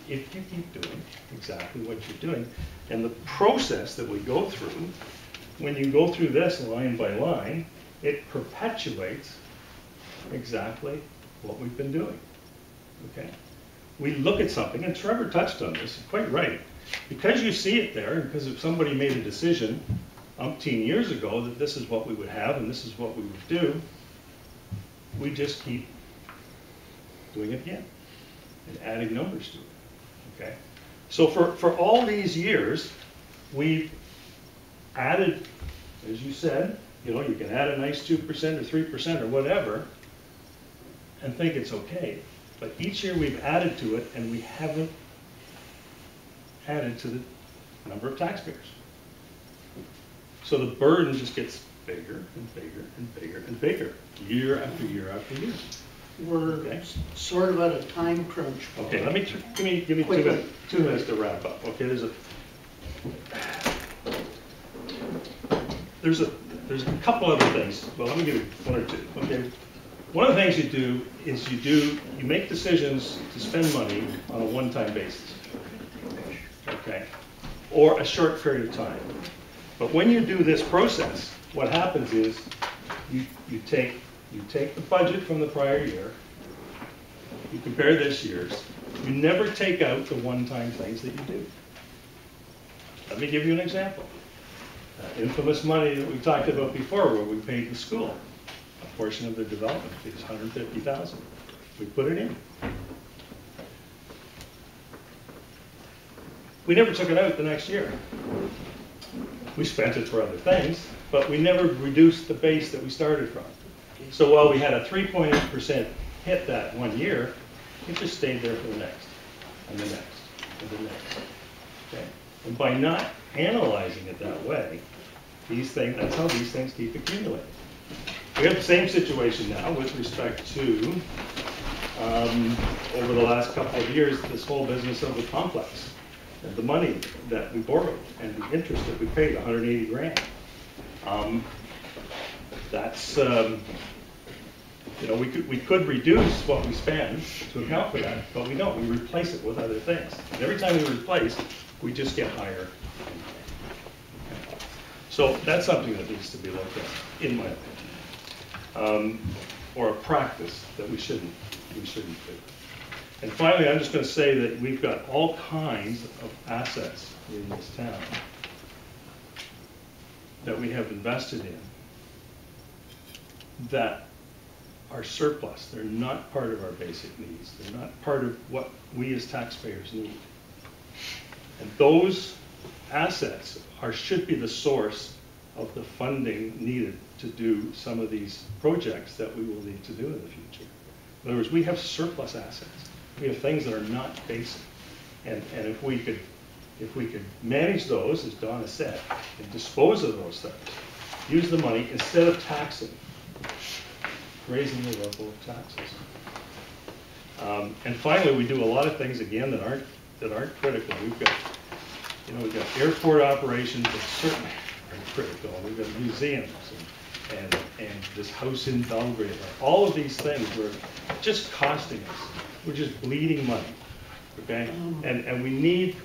if you keep doing exactly what you're doing. And the process that we go through, when you go through this line by line, it perpetuates exactly what we've been doing, okay? We look at something, and Trevor touched on this, quite right. Because you see it there, and because if somebody made a decision umpteen years ago that this is what we would have and this is what we would do, we just keep doing it again and adding numbers to it, okay? So for all these years, we've added, as you said, you know, you can add a nice 2% or 3% or whatever and think it's okay. But each year we've added to it and we haven't added to the number of taxpayers. So the burden just gets bigger and bigger and bigger and bigger, year after year after year. We're Okay. sort of at a time crunch. Okay, give me 2 minutes to wrap up. Okay, there's a couple other things. Well, let me give you 1 or 2. Okay, one of the things you do is you make decisions to spend money on a one-time basis. Okay, or a short period of time. But when you do this process, what happens is you take the budget from the prior year, you compare this year's, you never take out the one-time things that you do. Let me give you an example. Infamous money that we talked about before where we paid the school a portion of their development fees, $150,000. We put it in. We never took it out the next year. We spent it for other things, but we never reduced the base that we started from. So while we had a 3.8% hit that 1 year, it just stayed there for the next, and the next, and the next. Okay? And by not analyzing it that way, that's how these things keep accumulating. We have the same situation now with respect to, over the last couple of years, this whole business of the complex, and the money that we borrowed, and the interest that we paid, 180 grand. You know, we could reduce what we spend to account for that, but we don't. We replace it with other things. And every time we replace, we just get higher. So that's something that needs to be looked at, in my opinion, or a practice that we shouldn't do. And finally, I'm just going to say that we've got all kinds of assets in this town that we have invested in that are surplus. They're not part of our basic needs. They're not part of what we as taxpayers need. And those assets should be the source of the funding needed to do some of these projects that we will need to do in the future. In other words, we have surplus assets. We have things that are not basic. And if we could manage those, as Donna said, and dispose of those things, use the money instead of taxing, raising the level of taxes. And finally, we do a lot of things again that aren't critical. We've got airport operations that certainly are critical. We've got museums and this house in Belgrade. All of these things were just costing us. We're just bleeding money. Okay? And we need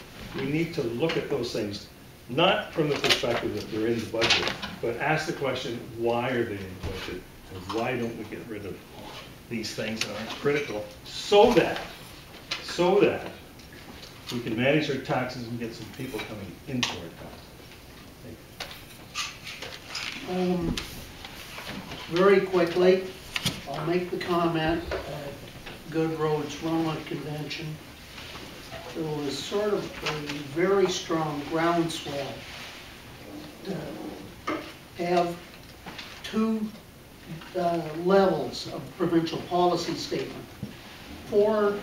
to look at those things, not from the perspective that they're in the budget, but ask the question, why are they in the budget? And why don't we get rid of these things that aren't critical so that we can manage our taxes and get some people coming into our town. Very quickly, I'll make the comment at Good Roads Roma Convention. There was sort of a very strong groundswell to have two levels of provincial policy statement. For,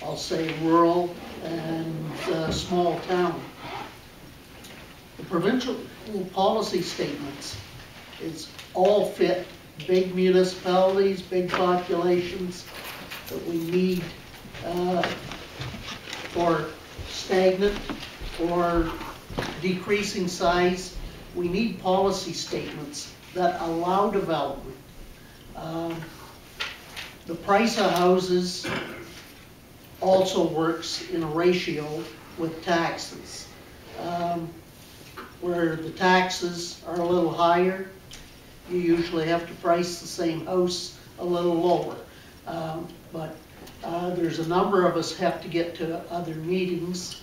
I'll say, rural and small town. The provincial policy statements is all fit big municipalities, big populations that we need for stagnant or decreasing size. We need policy statements that allow development. The price of houses also works in a ratio with taxes. Where the taxes are a little higher, you usually have to price the same house a little lower. But there's a number of us have to get to other meetings,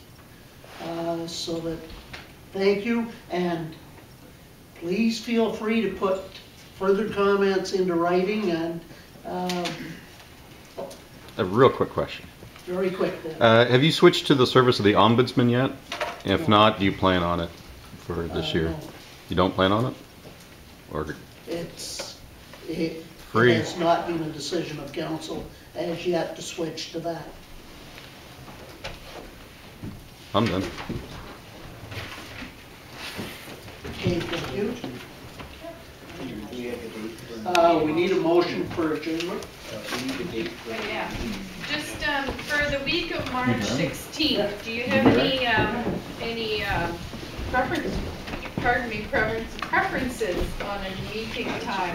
so that, thank you, and please feel free to put further comments into writing, and A real quick question. very quick then. Have you switched to the service of the ombudsman yet? If No. not, do you plan on it for this year? No. You don't plan on it? Or It Free. has not been a decision of council as yet to switch to that. I'm done. Okay, thank you. Do we have a date for? We need a motion for adjournment. We need a date for. Yeah, just, for the week of March 16th, do you have any preferences on a meeting time?